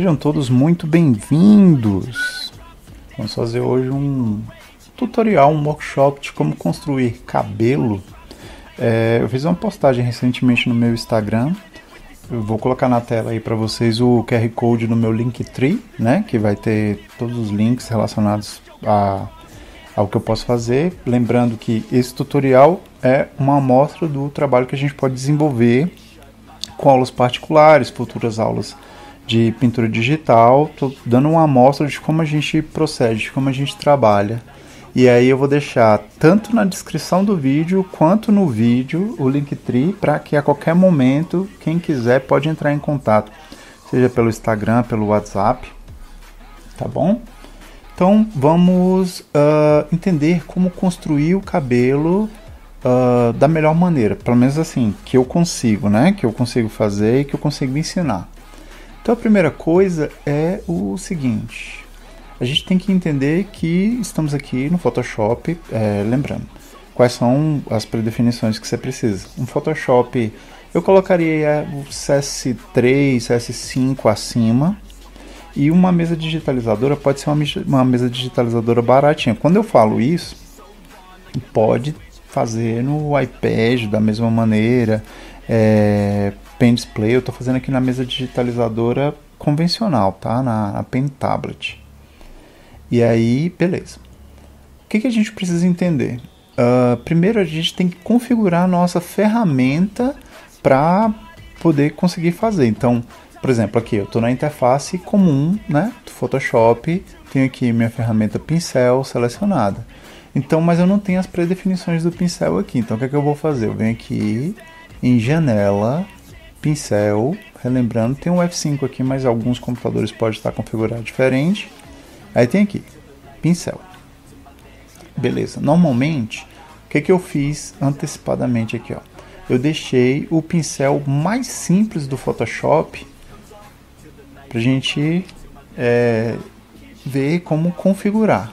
Sejam todos muito bem-vindos! Vamos fazer hoje um tutorial, um workshop de como construir cabelo. Eu fiz uma postagem recentemente no meu Instagram. Eu vou colocar na tela aí para vocês o QR Code no meu Linktree, né? Que vai ter todos os links relacionados ao que eu posso fazer. Lembrando que esse tutorial é uma amostra do trabalho que a gente pode desenvolver com aulas particulares, futuras aulas de pintura digital. Estou dando uma amostra de como a gente procede, de como a gente trabalha. E aí eu vou deixar tanto na descrição do vídeo quanto no vídeo o Linktree para que a qualquer momento quem quiser pode entrar em contato, seja pelo Instagram, pelo WhatsApp, tá bom? Então vamos entender como construir o cabelo da melhor maneira, pelo menos assim, que eu consigo, né? Que eu consigo fazer e que eu consigo ensinar. Então a primeira coisa é o seguinte: a gente tem que entender que estamos aqui no Photoshop, lembrando, quais são as predefinições que você precisa. Um Photoshop, eu colocaria o CS3, CS5 acima, e uma mesa digitalizadora pode ser uma mesa digitalizadora baratinha. Quando eu falo isso, pode fazer no iPad da mesma maneira, Pen Display, eu estou fazendo aqui na mesa digitalizadora convencional, tá? Na Pen Tablet. E aí, beleza. O que a gente precisa entender? Primeiro a gente tem que configurar a nossa ferramenta para poder conseguir fazer. Então, por exemplo, aqui eu estou na interface comum, né, do Photoshop, tenho aqui minha ferramenta pincel selecionada. Então, mas eu não tenho as predefinições do pincel aqui. Então, o que eu vou fazer? Eu venho aqui em janela, pincel, relembrando, tem um F5 aqui, mas alguns computadores podem estar configurados diferente. Aí tem aqui, pincel. Beleza, normalmente, o que eu fiz antecipadamente aqui, ó? Eu deixei o pincel mais simples do Photoshop pra gente ver como configurar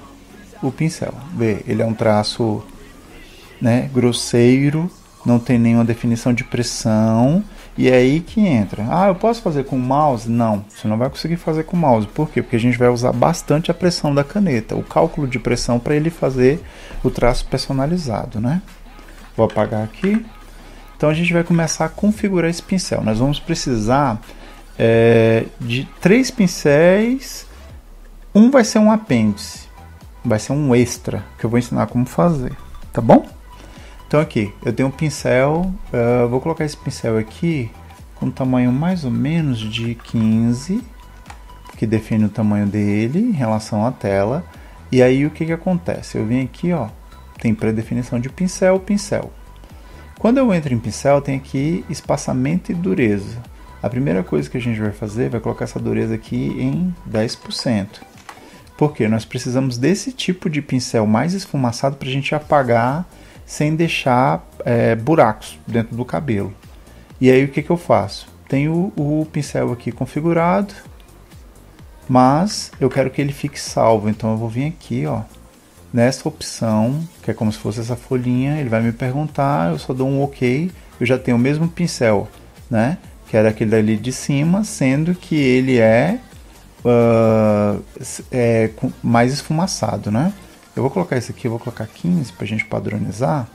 o pincel. Vê, ele é um traço, né, grosseiro, não tem nenhuma definição de pressão. E é aí que entra. Eu posso fazer com o mouse? Não, você não vai conseguir fazer com o mouse. Por quê? Porque a gente vai usar bastante a pressão da caneta, o cálculo de pressão para ele fazer o traço personalizado, né? Vou apagar aqui. Então a gente vai começar a configurar esse pincel. Nós vamos precisar de 3 pincéis. Um vai ser um apêndice, vai ser um extra, que eu vou ensinar como fazer, tá bom? Então aqui, eu tenho um pincel, vou colocar esse pincel aqui com tamanho mais ou menos de 15, que define o tamanho dele em relação à tela. E aí o que acontece? Eu venho aqui, ó, tem predefinição de pincel, pincel. Quando eu entro em pincel, tem aqui espaçamento e dureza. A primeira coisa que a gente vai fazer, vai colocar essa dureza aqui em 10%. Porque nós precisamos desse tipo de pincel mais esfumaçado para a gente apagar sem deixar buracos dentro do cabelo. E aí o que eu faço? Tenho o pincel aqui configurado, mas eu quero que ele fique salvo, então eu vou vir aqui, ó, nessa opção, que é como se fosse essa folhinha, ele vai me perguntar, eu só dou um OK, eu já tenho o mesmo pincel, né, que era aquele ali de cima, sendo que ele mais esfumaçado, né? Eu vou colocar esse aqui, eu vou colocar 15 para a gente padronizar,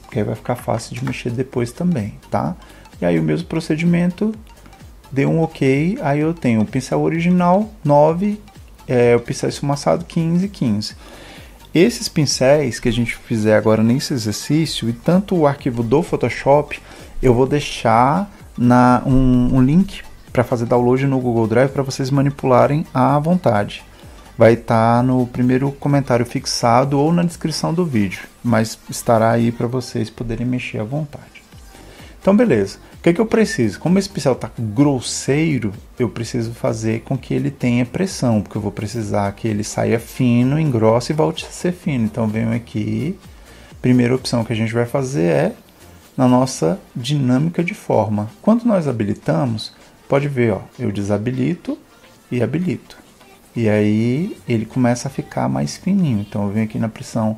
porque aí vai ficar fácil de mexer depois também, tá? E aí o mesmo procedimento, deu um OK, aí eu tenho o pincel original 9, o pincel esfumaçado 15, 15. Esses pincéis que a gente fizer agora nesse exercício, e tanto o arquivo do Photoshop, eu vou deixar um link para fazer download no Google Drive para vocês manipularem à vontade. Vai estar no primeiro comentário fixado ou na descrição do vídeo, mas estará aí para vocês poderem mexer à vontade. Então beleza, o que eu preciso? Como esse pincel está grosseiro, eu preciso fazer com que ele tenha pressão, porque eu vou precisar que ele saia fino, engrosse e volte a ser fino. Então venho aqui, primeira opção que a gente vai fazer é na nossa dinâmica de forma. Quando nós habilitamos, pode ver, ó, eu desabilito e habilito. E aí ele começa a ficar mais fininho. Então eu venho aqui na pressão,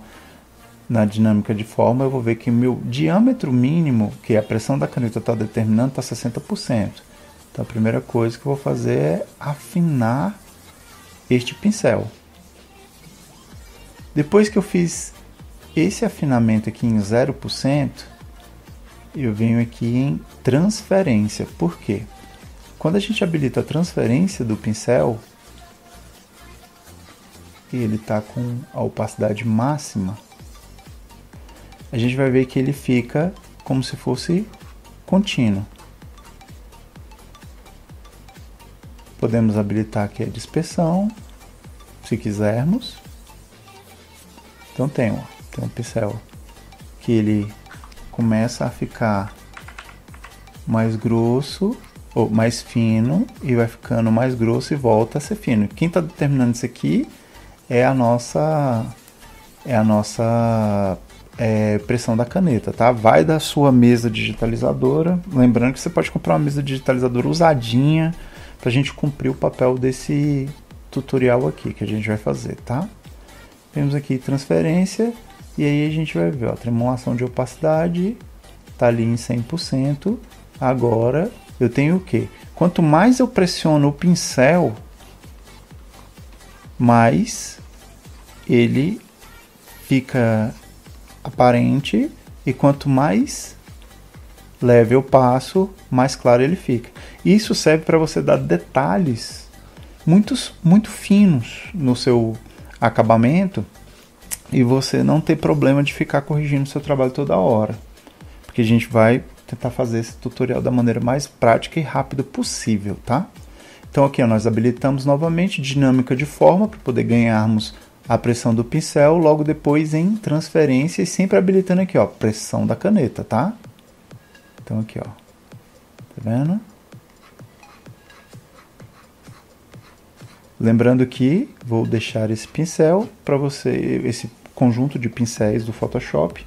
na dinâmica de forma, eu vou ver que o meu diâmetro mínimo, que a pressão da caneta está determinando, está 60%. Então a primeira coisa que eu vou fazer é afinar este pincel. Depois que eu fiz esse afinamento aqui em 0%, eu venho aqui em transferência. Por quê? Quando a gente habilita a transferência do pincel, e ele está com a opacidade máxima, a gente vai ver que ele fica como se fosse contínuo. Podemos habilitar aqui a dispersão, se quisermos. Então tem um pincel que ele começa a ficar mais grosso ou mais fino e vai ficando mais grosso e volta a ser fino. Quem está determinando isso aqui é a nossa pressão da caneta, tá? Vai da sua mesa digitalizadora. Lembrando que você pode comprar uma mesa digitalizadora usadinha para a gente cumprir o papel desse tutorial aqui que a gente vai fazer, tá? Temos aqui transferência e aí a gente vai ver, ó, tremulação de opacidade tá ali em 100%. Agora eu tenho o que? Quanto mais eu pressiono o pincel, mais ele fica aparente, e quanto mais leve eu passo, mais claro ele fica. Isso serve para você dar detalhes muito finos no seu acabamento e você não ter problema de ficar corrigindo o seu trabalho toda hora, porque a gente vai tentar fazer esse tutorial da maneira mais prática e rápida possível, tá? Então aqui ó, nós habilitamos novamente dinâmica de forma para poder ganharmos a pressão do pincel, logo depois em transferência e sempre habilitando aqui ó, pressão da caneta, tá? Então aqui ó, tá vendo? Lembrando que vou deixar esse pincel para você, esse conjunto de pincéis do Photoshop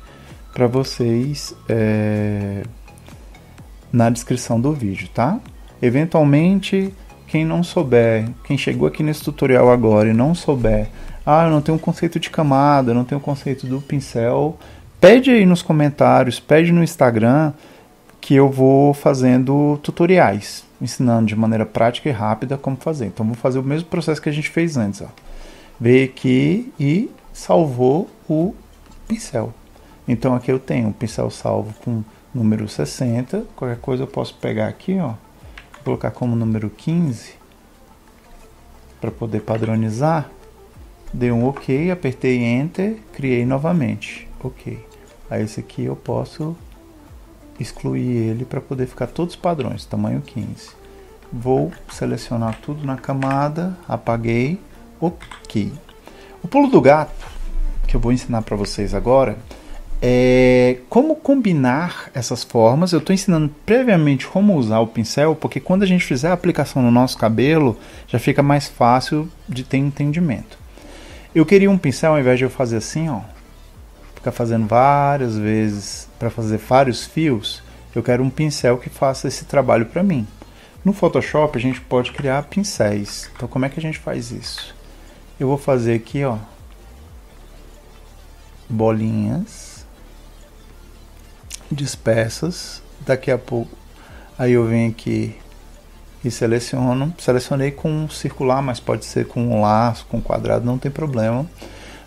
para vocês na descrição do vídeo, tá? Eventualmente, quem não souber, quem chegou aqui nesse tutorial agora e não souber, eu não tenho um conceito de camada, eu não tenho um conceito do pincel, pede aí nos comentários, pede no Instagram que eu vou fazendo tutoriais, ensinando de maneira prática e rápida como fazer. Então vou fazer o mesmo processo que a gente fez antes, ó. Veio aqui e salvou o pincel. Então aqui eu tenho um pincel salvo com número 60, qualquer coisa eu posso pegar aqui, ó, colocar como número 15 para poder padronizar. Dei um OK, apertei Enter, criei novamente. OK. Aí esse aqui eu posso excluir ele para poder ficar todos padrões, tamanho 15. Vou selecionar tudo na camada, apaguei, OK. O pulo do gato que eu vou ensinar para vocês agora é como combinar essas formas. Eu estou ensinando previamente como usar o pincel, porque quando a gente fizer a aplicação no nosso cabelo, já fica mais fácil de ter entendimento. Eu queria um pincel, ao invés de eu fazer assim, ó, ficar fazendo várias vezes para fazer vários fios, eu quero um pincel que faça esse trabalho para mim. No Photoshop a gente pode criar pincéis. Então como é que a gente faz isso? Eu vou fazer aqui, ó, bolinhas dispersas. Daqui a pouco aí eu venho aqui e selecionei com um circular, mas pode ser com um laço, com um quadrado, não tem problema.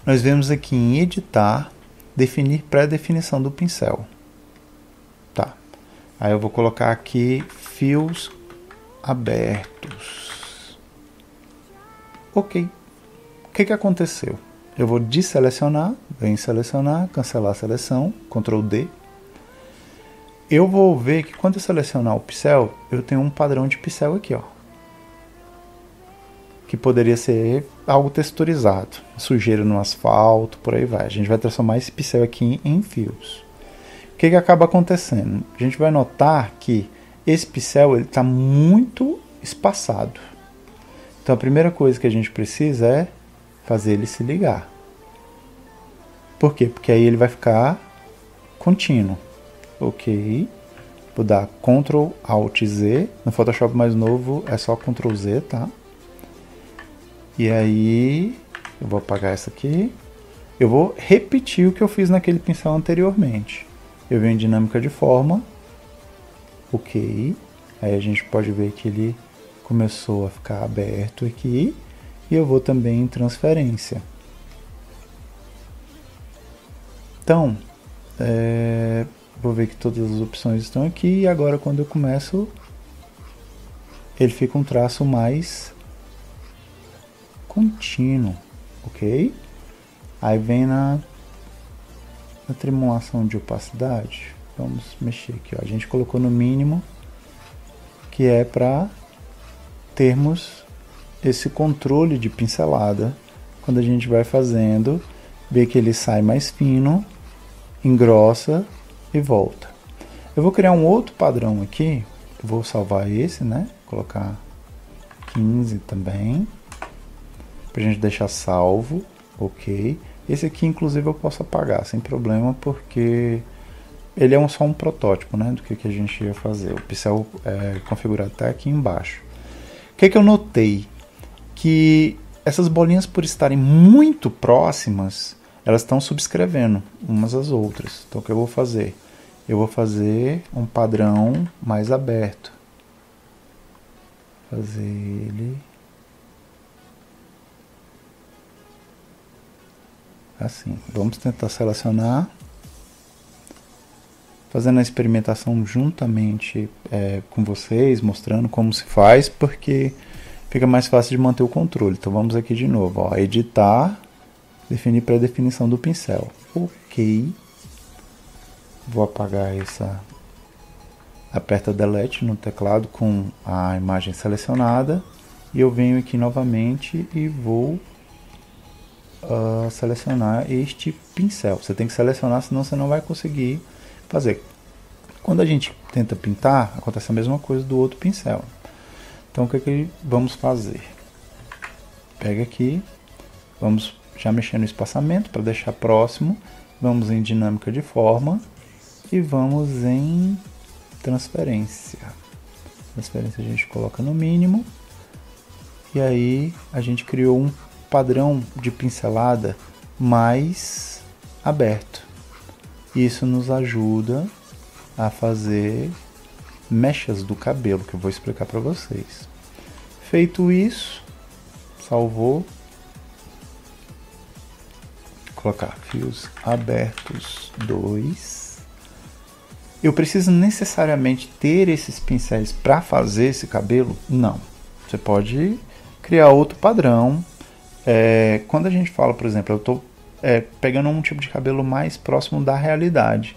Nós vemos aqui em editar, definir pré-definição do pincel. Tá. Aí eu vou colocar aqui fios abertos. OK. O que aconteceu? Eu vou desselecionar, vem selecionar, cancelar a seleção, Ctrl D. Eu vou ver que quando eu selecionar o pincel, eu tenho um padrão de pincel aqui, ó, que poderia ser algo texturizado, sujeira no asfalto, por aí vai. A gente vai transformar esse pincel aqui em fios. O que acaba acontecendo? A gente vai notar que esse pincel está muito espaçado. Então a primeira coisa que a gente precisa é fazer ele se ligar. Por quê? Porque aí ele vai ficar contínuo. OK. Vou dar Ctrl Alt Z. No Photoshop mais novo é só Ctrl Z, tá? E aí eu vou apagar essa aqui. Eu vou repetir o que eu fiz naquele pincel anteriormente. Eu venho em dinâmica de forma. OK. Aí a gente pode ver que ele começou a ficar aberto aqui. E eu vou também em transferência. Então, vou ver que todas as opções estão aqui. E agora quando eu começo, ele fica um traço mais contínuo, ok? Aí vem na trimulação de opacidade. Vamos mexer aqui, ó. A gente colocou no mínimo, que é para termos esse controle de pincelada. Quando a gente vai fazendo, vê que ele sai mais fino, engrossa e volta. Eu vou criar um outro padrão aqui. Eu vou salvar esse, né? Colocar 15 também, pra gente deixar salvo, ok. Esse aqui, inclusive, eu posso apagar sem problema, porque ele é só um protótipo, né, do que a gente ia fazer. O pincel configurado está aqui embaixo. O que eu notei? Que essas bolinhas, por estarem muito próximas, elas estão subscrevendo umas às outras. Então, o que eu vou fazer? Eu vou fazer um padrão mais aberto. Fazer ele assim. Vamos tentar selecionar, fazendo a experimentação juntamente com vocês, mostrando como se faz, porque fica mais fácil de manter o controle. Então vamos aqui de novo, ó, editar, definir pré-definição do pincel. Ok. Vou apagar essa. Aperta Delete no teclado com a imagem selecionada. E eu venho aqui novamente e vou selecionar este pincel. Você tem que selecionar, senão você não vai conseguir fazer. Quando a gente tenta pintar, acontece a mesma coisa do outro pincel. Então o que vamos fazer? Pega aqui, vamos já mexer no espaçamento para deixar próximo, vamos em dinâmica de forma e vamos em transferência. Transferência a gente coloca no mínimo e aí a gente criou um padrão de pincelada mais aberto. Isso nos ajuda a fazer mechas do cabelo, que eu vou explicar para vocês. Feito isso, salvou. Colocar fios abertos 2. Eu preciso necessariamente ter esses pincéis para fazer esse cabelo? Não. Você pode criar outro padrão. Quando a gente fala, por exemplo, eu estou pegando um tipo de cabelo mais próximo da realidade.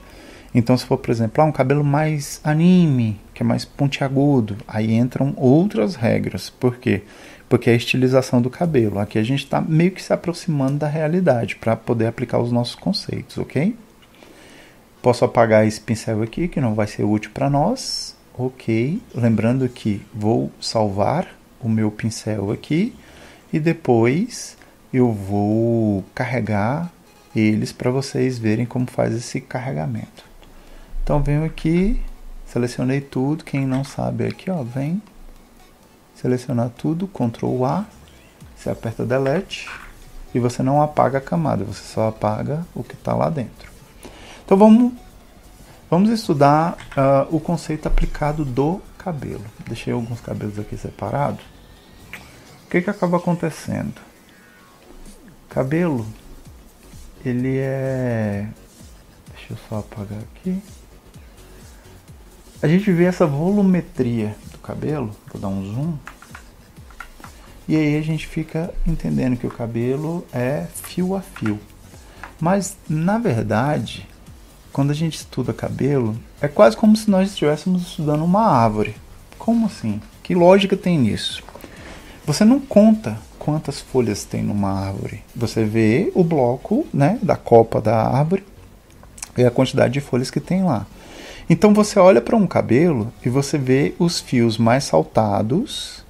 Então, se for, por exemplo, um cabelo mais anime, que é mais pontiagudo, aí entram outras regras. Por quê? Porque é a estilização do cabelo. Aqui a gente está meio que se aproximando da realidade para poder aplicar os nossos conceitos, ok? Posso apagar esse pincel aqui, que não vai ser útil para nós. Ok. Lembrando que vou salvar o meu pincel aqui e depois eu vou carregar eles para vocês verem como faz esse carregamento. Então venho aqui, selecionei tudo. Quem não sabe aqui, ó, vem selecionar tudo, Ctrl A, você aperta Delete e você não apaga a camada, você só apaga o que está lá dentro. Então vamos estudar o conceito aplicado do cabelo. Deixei alguns cabelos aqui separados. O que acaba acontecendo? Cabelo, ele é... Deixa eu só apagar aqui. A gente vê essa volumetria do cabelo, vou dar um zoom. E aí a gente fica entendendo que o cabelo é fio a fio. Mas, na verdade, quando a gente estuda cabelo, é quase como se nós estivéssemos estudando uma árvore. Como assim? Que lógica tem nisso? Você não conta quantas folhas tem numa árvore. Você vê o bloco, né, da copa da árvore e a quantidade de folhas que tem lá. Então você olha para um cabelo e você vê os fios mais saltados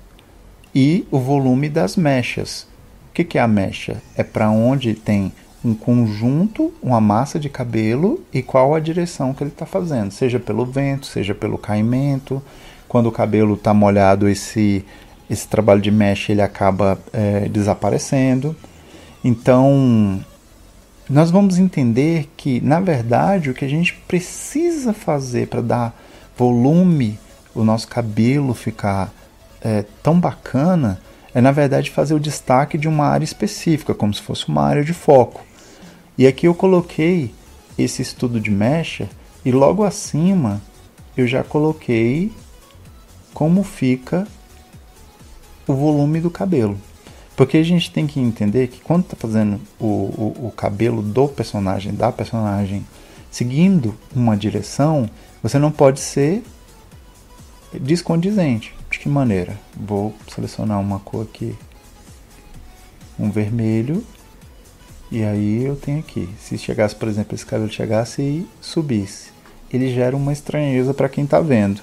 e o volume das mechas. O que é a mecha? É para onde tem um conjunto, uma massa de cabelo e qual a direção que ele está fazendo, seja pelo vento, seja pelo caimento. Quando o cabelo está molhado, esse trabalho de mecha ele acaba desaparecendo. Então, nós vamos entender que, na verdade, o que a gente precisa fazer para dar volume o nosso cabelo ficar tão bacana, é na verdade fazer o destaque de uma área específica, como se fosse uma área de foco. E aqui eu coloquei esse estudo de mecha e logo acima eu já coloquei como fica o volume do cabelo. Porque a gente tem que entender que quando está fazendo o cabelo do personagem, da personagem, seguindo uma direção, você não pode ser descondizente. De que maneira? Vou selecionar uma cor aqui, um vermelho, e aí eu tenho aqui. Se chegasse, por exemplo, esse cabelo chegasse e subisse, ele gera uma estranheza para quem está vendo.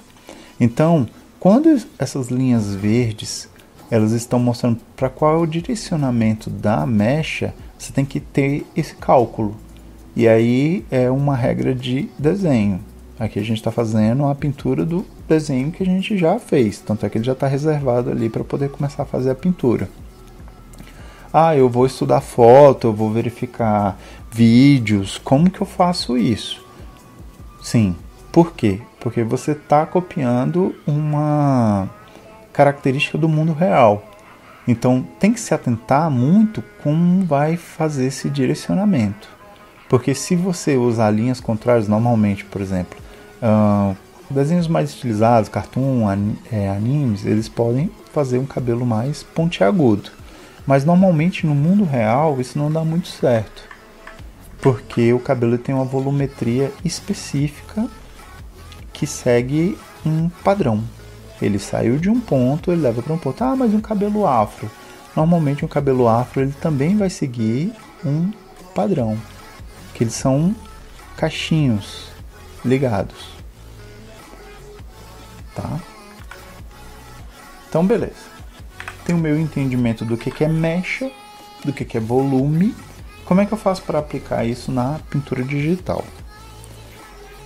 Então, quando essas linhas verdes elas estão mostrando para qual é o direcionamento da mecha, você tem que ter esse cálculo. E aí é uma regra de desenho. Aqui a gente está fazendo a pintura do desenho que a gente já fez. Tanto é que ele já está reservado ali para poder começar a fazer a pintura. Ah, eu vou estudar foto, eu vou verificar vídeos. Como que eu faço isso? Sim. Por quê? Porque você está copiando uma característica do mundo real. Então tem que se atentar muito como vai fazer esse direcionamento. Porque se você usar linhas contrárias, normalmente, por exemplo, desenhos mais utilizados, cartoon, animes, eles podem fazer um cabelo mais pontiagudo. Mas normalmente no mundo real isso não dá muito certo. Porque o cabelo tem uma volumetria específica que segue um padrão. Ele saiu de um ponto, ele leva para um ponto. Ah, mas um cabelo afro. Normalmente um cabelo afro ele também vai seguir um padrão. Que eles são cachinhos ligados. Tá? Então, beleza. Tem o meu entendimento do que é mecha, do que é volume. Como é que eu faço para aplicar isso na pintura digital?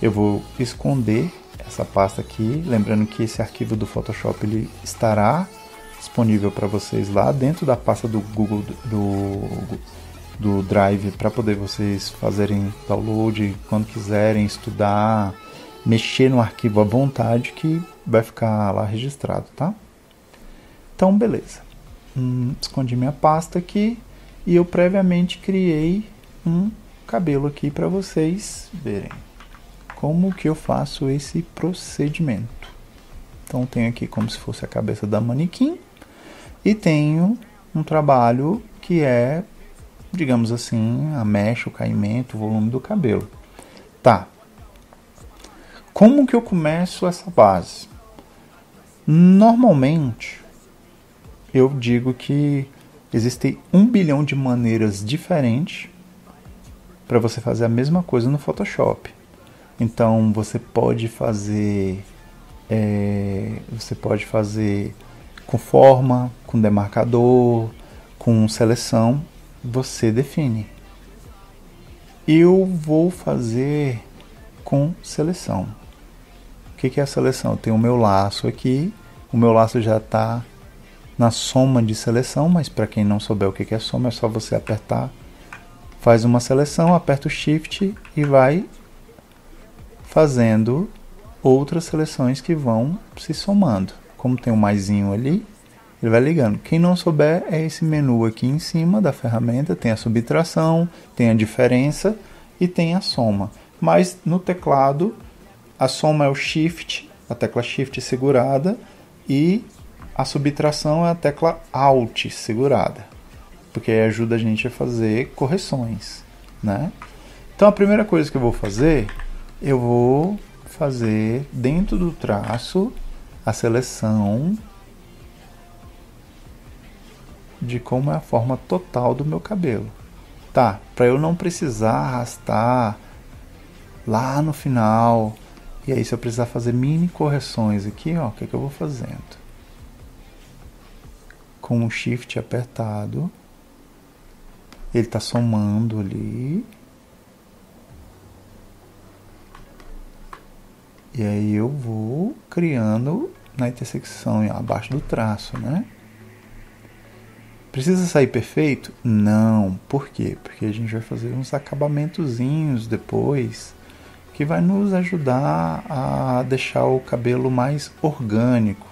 Eu vou esconder essa pasta aqui, lembrando que esse arquivo do Photoshop ele estará disponível para vocês lá dentro da pasta do Google do Drive, para poder vocês fazerem download quando quiserem estudar, mexer no arquivo à vontade, que vai ficar lá registrado, tá? Então, beleza. Escondi minha pasta aqui e eu previamente criei um cabelo aqui para vocês verem como que eu faço esse procedimento. Então tenho aqui como se fosse a cabeça da manequim e tenho um trabalho que é, digamos assim, a mecha, o caimento, o volume do cabelo. Tá. Como que eu começo essa base? Normalmente eu digo que existem 1 bilhão de maneiras diferentes para você fazer a mesma coisa no Photoshop. Então você pode fazer com forma, com demarcador, com seleção, você define. Eu vou fazer com seleção. O que é a seleção? Eu tenho o meu laço aqui, o meu laço já está na soma de seleção, mas para quem não souber o que é soma, é só você apertar, faz uma seleção, aperta o Shift e vai fazendo outras seleções que vão se somando. Como tem um maisinho ali, ele vai ligando. Quem não souber, é esse menu aqui em cima da ferramenta, tem a subtração, tem a diferença e tem a soma. Mas no teclado, a soma é o Shift, a tecla Shift segurada, e a subtração é a tecla Alt segurada, porque aí ajuda a gente a fazer correções, né? Então a primeira coisa que eu vou fazer, eu vou fazer dentro do traço a seleção de como é a forma total do meu cabelo. Tá, para eu não precisar arrastar lá no final. E aí se eu precisar fazer mini correções aqui, ó, o que é que eu vou fazendo? Com o Shift apertado, ele está somando ali. E aí eu vou criando na intersecção abaixo do traço, né? Precisa sair perfeito? Não. Por quê? Porque a gente vai fazer uns acabamentozinhos depois que vai nos ajudar a deixar o cabelo mais orgânico,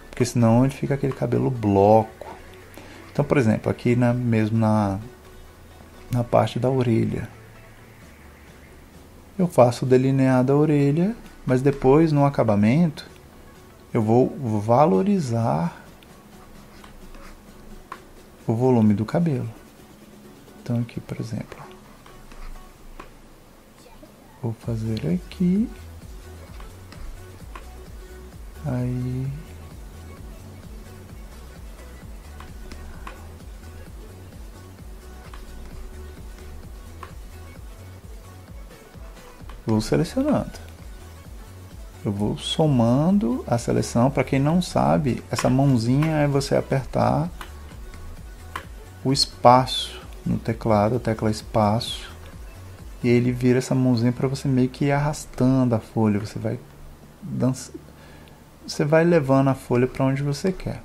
porque senão ele fica aquele cabelo bloco. Então, por exemplo, aqui mesmo na parte da orelha, eu faço o delineado da orelha, mas depois no acabamento eu vou valorizar o volume do cabelo. Então aqui, por exemplo, vou fazer aqui, aí vou selecionando, eu vou somando a seleção. Para quem não sabe, essa mãozinha é você apertar o espaço no teclado, a tecla espaço, e ele vira essa mãozinha para você meio que ir arrastando a folha. Você vai levando a folha para onde você quer.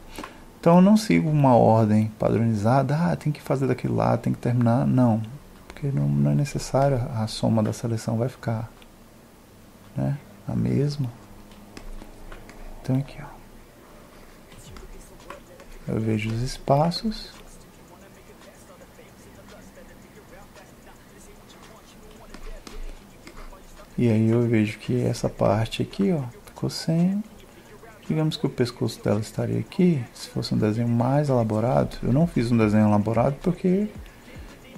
Então eu não sigo uma ordem padronizada, tem que fazer daquele lado, tem que terminar, não, porque não é necessário. A soma da seleção vai ficar, né, a mesma. Então aqui, ó, eu vejo os espaços, e aí eu vejo que essa parte aqui, ó, ficou sem. Digamos que o pescoço dela estaria aqui. Se fosse um desenho mais elaborado, eu não fiz um desenho elaborado porque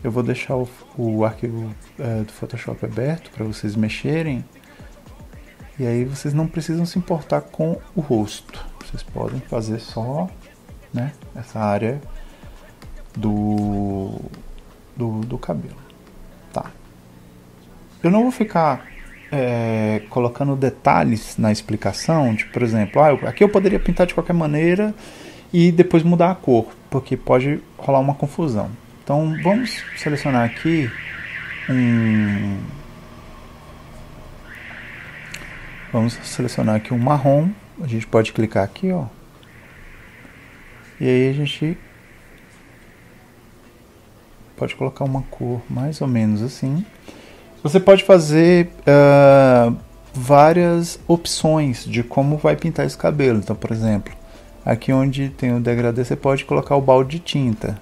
eu vou deixar o arquivo do Photoshop aberto para vocês mexerem, e aí vocês não precisam se importar com o rosto. Vocês podem fazer só, né, essa área do cabelo. Tá. Eu não vou ficar colocando detalhes na explicação, tipo, por exemplo, aqui eu poderia pintar de qualquer maneira e depois mudar a cor, porque pode rolar uma confusão. Então vamos selecionar aqui um marrom. A gente pode clicar aqui, ó, e aí a gente pode colocar uma cor mais ou menos assim. Você pode fazer várias opções de como vai pintar esse cabelo. Então, por exemplo, aqui onde tem o degradê, você pode colocar o balde de tinta.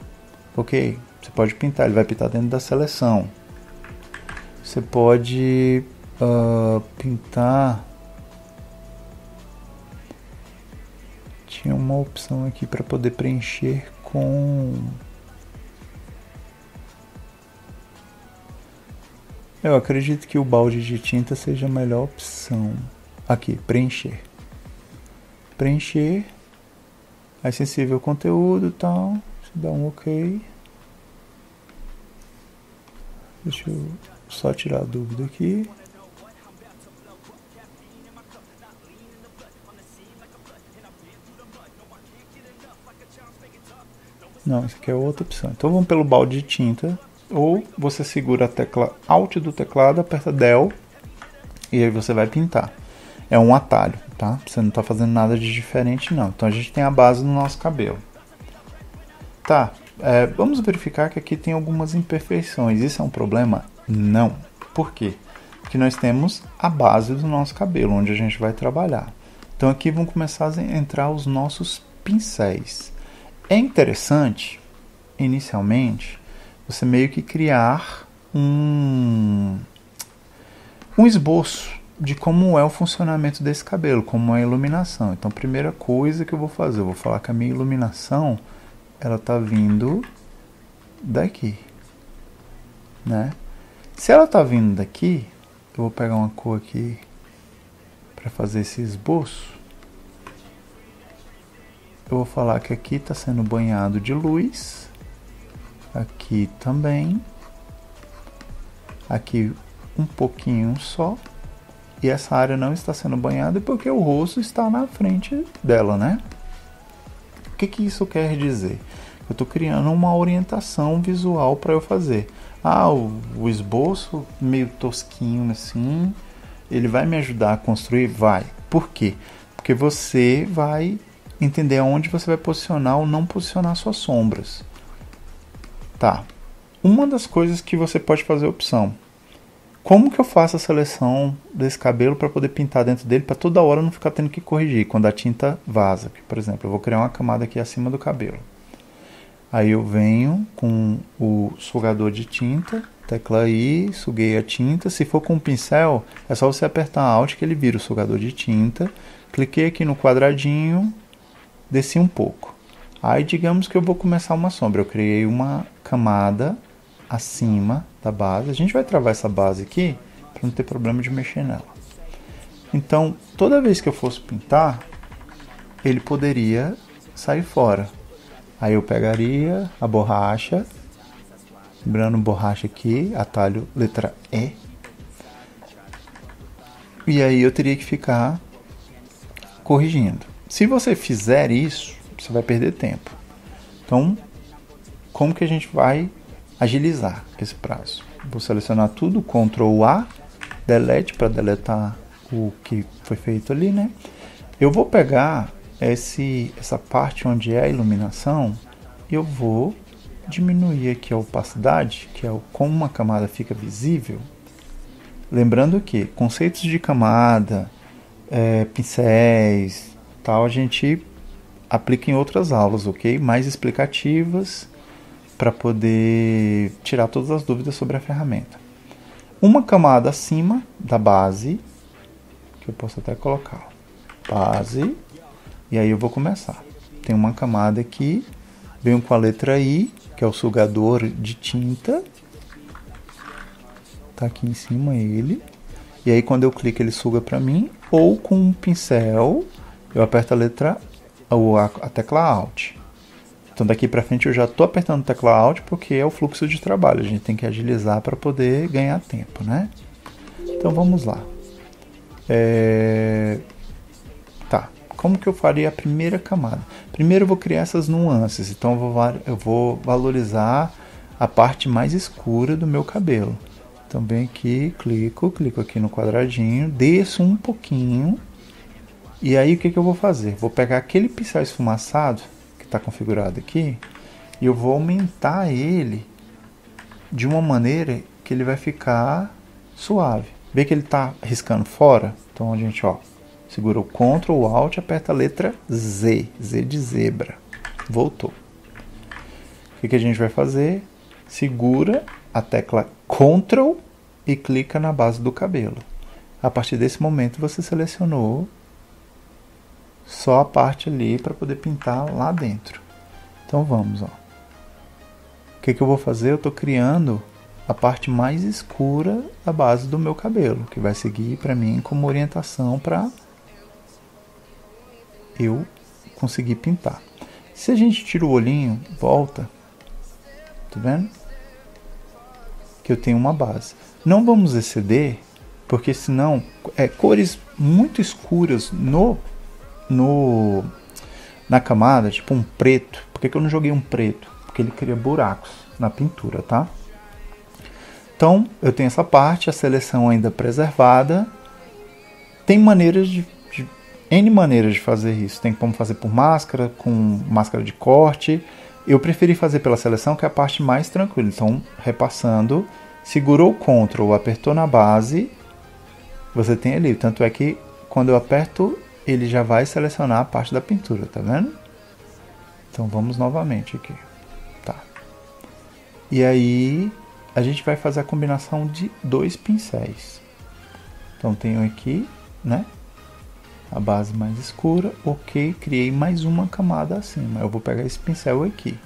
Ok? Você pode pintar, ele vai pintar dentro da seleção. Você pode pintar. Tinha uma opção aqui para poder preencher com... Eu acredito que o balde de tinta seja a melhor opção. Aqui, preencher. Preencher. É sensível ao conteúdo e tal. Você dá um OK. Deixa eu só tirar a dúvida aqui. Não, essa aqui é outra opção. Então vamos pelo balde de tinta. Ou você segura a tecla Alt do teclado, aperta Del e aí você vai pintar. É um atalho, tá? Você não está fazendo nada de diferente, não. Então a gente tem a base no nosso cabelo. Tá, vamos verificar que aqui tem algumas imperfeições. Isso é um problema? Não. Por quê? Porque nós temos a base do nosso cabelo, onde a gente vai trabalhar. Então aqui vão começar a entrar os nossos pincéis. É interessante, inicialmente, você meio que criar um esboço de como é o funcionamento desse cabelo, como é a iluminação. Então, a primeira coisa que eu vou fazer, eu vou falar que a minha iluminação, ela tá vindo daqui, né? Se ela tá vindo daqui, eu vou pegar uma cor aqui para fazer esse esboço. Eu vou falar que aqui está sendo banhado de luz. Aqui também, aqui um pouquinho só, e essa área não está sendo banhada porque o rosto está na frente dela, né? O que isso quer dizer? Eu estou criando uma orientação visual para eu fazer. O esboço meio tosquinho assim, ele vai me ajudar a construir? Vai. Por quê? Porque você vai entender onde você vai posicionar ou não posicionar suas sombras. Tá, uma das coisas que você pode fazer opção, Como que eu faço a seleção desse cabelo para poder pintar dentro dele, para toda hora não ficar tendo que corrigir quando a tinta vaza? Por exemplo, eu vou criar uma camada aqui acima do cabelo. Aí eu venho com o sugador de tinta, tecla I, suguei a tinta. Se for com um pincel, é só você apertar Alt que ele vira o sugador de tinta. Cliquei aqui no quadradinho, desci um pouco. Aí digamos que eu vou começar uma sombra. Eu criei uma camada acima da base. A gente vai travar essa base aqui para não ter problema de mexer nela. Então, toda vez que eu fosse pintar, ele poderia sair fora. Aí eu pegaria a borracha, lembrando borracha aqui, atalho letra E. E aí eu teria que ficar corrigindo. Se você fizer isso, você vai perder tempo. Então, como que a gente vai agilizar esse prazo? Vou selecionar tudo, Ctrl A, Delete para deletar o que foi feito ali, né? Eu vou pegar essa parte onde é a iluminação, eu vou diminuir aqui a opacidade, que é como uma camada fica visível. Lembrando que conceitos de camada, pincéis, tal, a gente aplica em outras aulas, ok? Mais explicativas, para poder tirar todas as dúvidas sobre a ferramenta. Uma camada acima da base, que eu posso até colocar, base. E aí eu vou começar. Tem uma camada aqui, venho com a letra I, que é o sugador de tinta. Tá aqui em cima ele. E aí quando eu clico ele suga para mim. Ou com um pincel, eu aperto a letra ou a tecla Alt. Então daqui para frente eu já estou apertando a tecla Alt porque é o fluxo de trabalho. A gente tem que agilizar para poder ganhar tempo, né? Então vamos lá. Tá. Como que eu faria a primeira camada? Primeiro eu vou criar essas nuances, então eu vou valorizar a parte mais escura do meu cabelo. Então venho aqui, clico aqui no quadradinho, desço um pouquinho, e aí o que eu vou fazer? Vou pegar aquele pincel esfumaçado, que está configurado aqui, e eu vou aumentar ele de uma maneira que ele vai ficar suave. Vê que ele está riscando fora? Então a gente, segura o Ctrl, Alt, aperta a letra Z, Z de zebra. Voltou. O que a gente vai fazer? Segura a tecla Ctrl e clica na base do cabelo. A partir desse momento você selecionou só a parte ali para poder pintar lá dentro. Então vamos, O que eu vou fazer? Eu estou criando a parte mais escura da base do meu cabelo, que vai seguir para mim como orientação para eu conseguir pintar. Se a gente tira o olhinho, volta, tá vendo? Que eu tenho uma base. Não vamos exceder, porque senão cores muito escuras na camada, tipo um preto. Por que eu não joguei um preto? Porque ele cria buracos na pintura, tá? Então, eu tenho essa parte, a seleção ainda preservada. Tem N maneiras de fazer isso. Tem como fazer por máscara, com máscara de corte. Eu preferi fazer pela seleção, que é a parte mais tranquila. Então, repassando, segurou o Ctrl, apertou na base, você tem ali. Tanto é que quando eu aperto, ele já vai selecionar a parte da pintura, tá vendo? Então, vamos novamente aqui. Tá. E aí, a gente vai fazer a combinação de dois pincéis. Então, tenho aqui, né? A base mais escura, ok, criei mais uma camada acima. Eu vou pegar esse pincel aqui.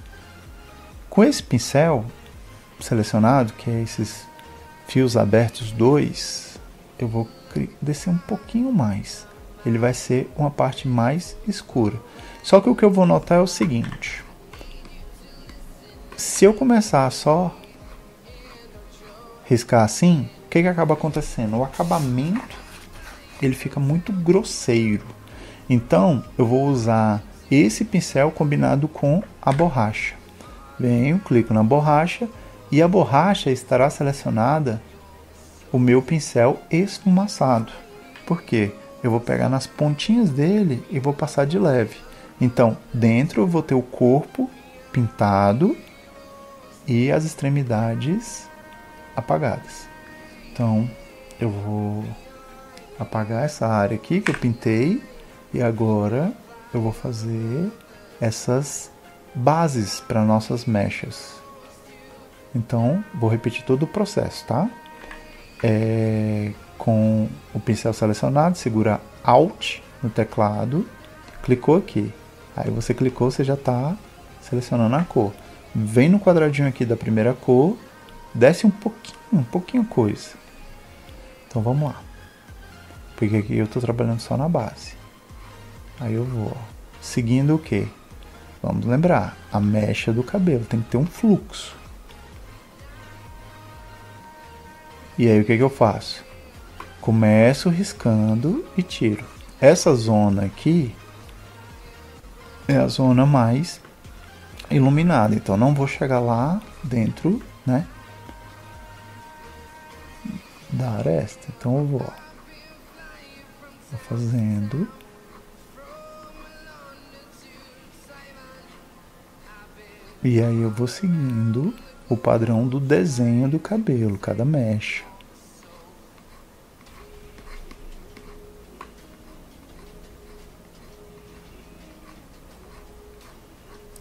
Com esse pincel selecionado, que é esses fios abertos 2, eu vou descer um pouquinho mais. Ele vai ser uma parte mais escura. Só que o que eu vou notar é o seguinte. Se eu começar só riscar assim, o que acaba acontecendo? O acabamento ele fica muito grosseiro. Então, eu vou usar esse pincel combinado com a borracha. Venho, clico na borracha e a borracha estará selecionada o meu pincel esfumaçado. Por quê? Eu vou pegar nas pontinhas dele e vou passar de leve. Então, dentro eu vou ter o corpo pintado e as extremidades apagadas. Então eu vou apagar essa área aqui que eu pintei e agora eu vou fazer essas bases para nossas mechas. Então vou repetir todo o processo, tá? Com o pincel selecionado, segura Alt no teclado, clicou aqui. Aí você clicou, você já está selecionando a cor. Vem no quadradinho aqui da primeira cor, desce um pouquinho coisa. Então vamos lá. Porque aqui eu estou trabalhando só na base. Aí eu vou, ó, seguindo o que? Vamos lembrar, a mecha do cabelo tem que ter um fluxo. E aí o que eu faço? Começo riscando e tiro. Essa zona aqui é a zona mais iluminada, então não vou chegar lá dentro, né, da aresta. Então eu vou fazendo e aí eu vou seguindo o padrão do desenho do cabelo, cada mecha.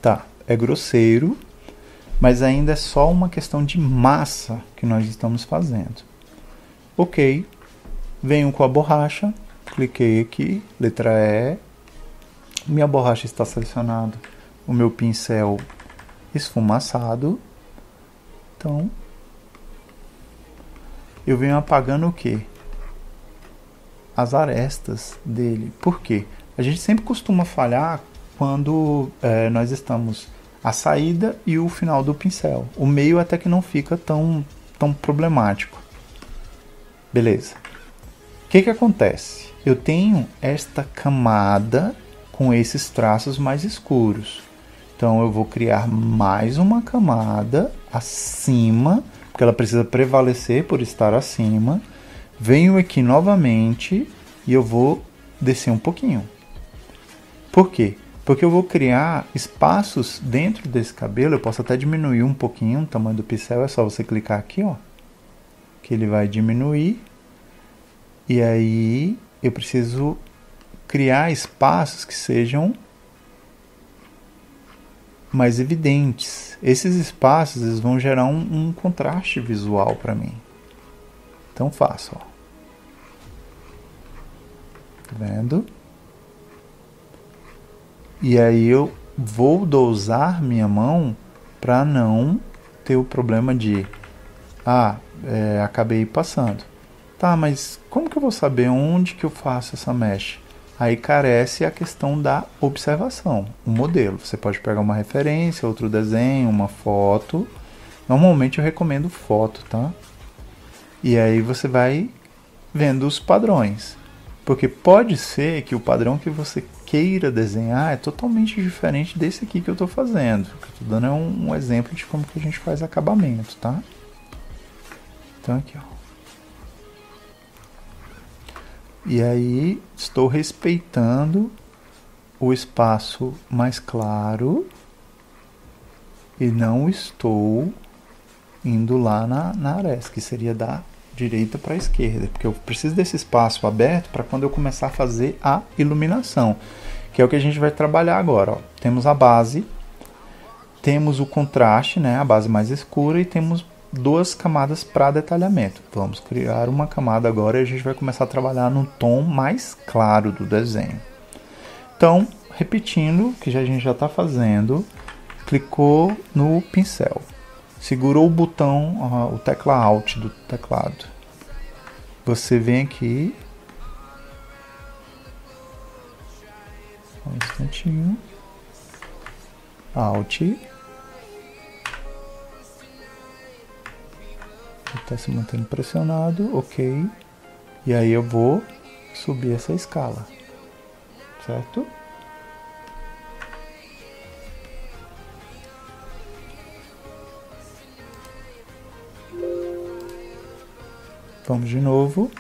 Tá, é grosseiro, mas ainda é só uma questão de massa que nós estamos fazendo. Ok, venho com a borracha, cliquei aqui, letra E, minha borracha está selecionada, o meu pincel esfumaçado. Então, eu venho apagando o que? As arestas dele. Por quê? A gente sempre costuma falhar quando nós estamos a saída e o final do pincel. O meio até que não fica tão problemático. Beleza. O que acontece? Eu tenho esta camada com esses traços mais escuros. Então eu vou criar mais uma camada acima, porque ela precisa prevalecer por estar acima. Venho aqui novamente e eu vou descer um pouquinho. Por quê? Porque eu vou criar espaços dentro desse cabelo. Eu posso até diminuir um pouquinho o tamanho do pincel. É só você clicar aqui, ó, que ele vai diminuir. E aí eu preciso criar espaços que sejam mais evidentes. Esses espaços eles vão gerar um contraste visual para mim. Então faço, ó. Tá vendo? E aí eu vou dosar minha mão para não ter o problema de acabei passando. Tá, mas como que eu vou saber onde que eu faço essa mecha? Aí carece a questão da observação, o modelo. Você pode pegar uma referência, outro desenho, uma foto. Normalmente eu recomendo foto, tá? E aí você vai vendo os padrões. Porque pode ser que o padrão que você queira desenhar é totalmente diferente desse aqui que eu estou fazendo. O que eu estou dando é um exemplo de como que a gente faz acabamento, tá? Então aqui, ó. E aí estou respeitando o espaço mais claro e não estou indo lá na aresta, que seria da direita para a esquerda, porque eu preciso desse espaço aberto para quando eu começar a fazer a iluminação, que é o que a gente vai trabalhar agora, ó. Temos a base, temos o contraste, né, a base mais escura, e temos duas camadas para detalhamento. Vamos criar uma camada agora e a gente vai começar a trabalhar no tom mais claro do desenho. Então, repetindo o que a gente já está fazendo, clicou no pincel, segurou o botão, o tecla Alt do teclado. Você vem aqui, um instantinho, Alt, está se mantendo pressionado, ok, e aí eu vou subir essa escala, certo? Vamos de novo.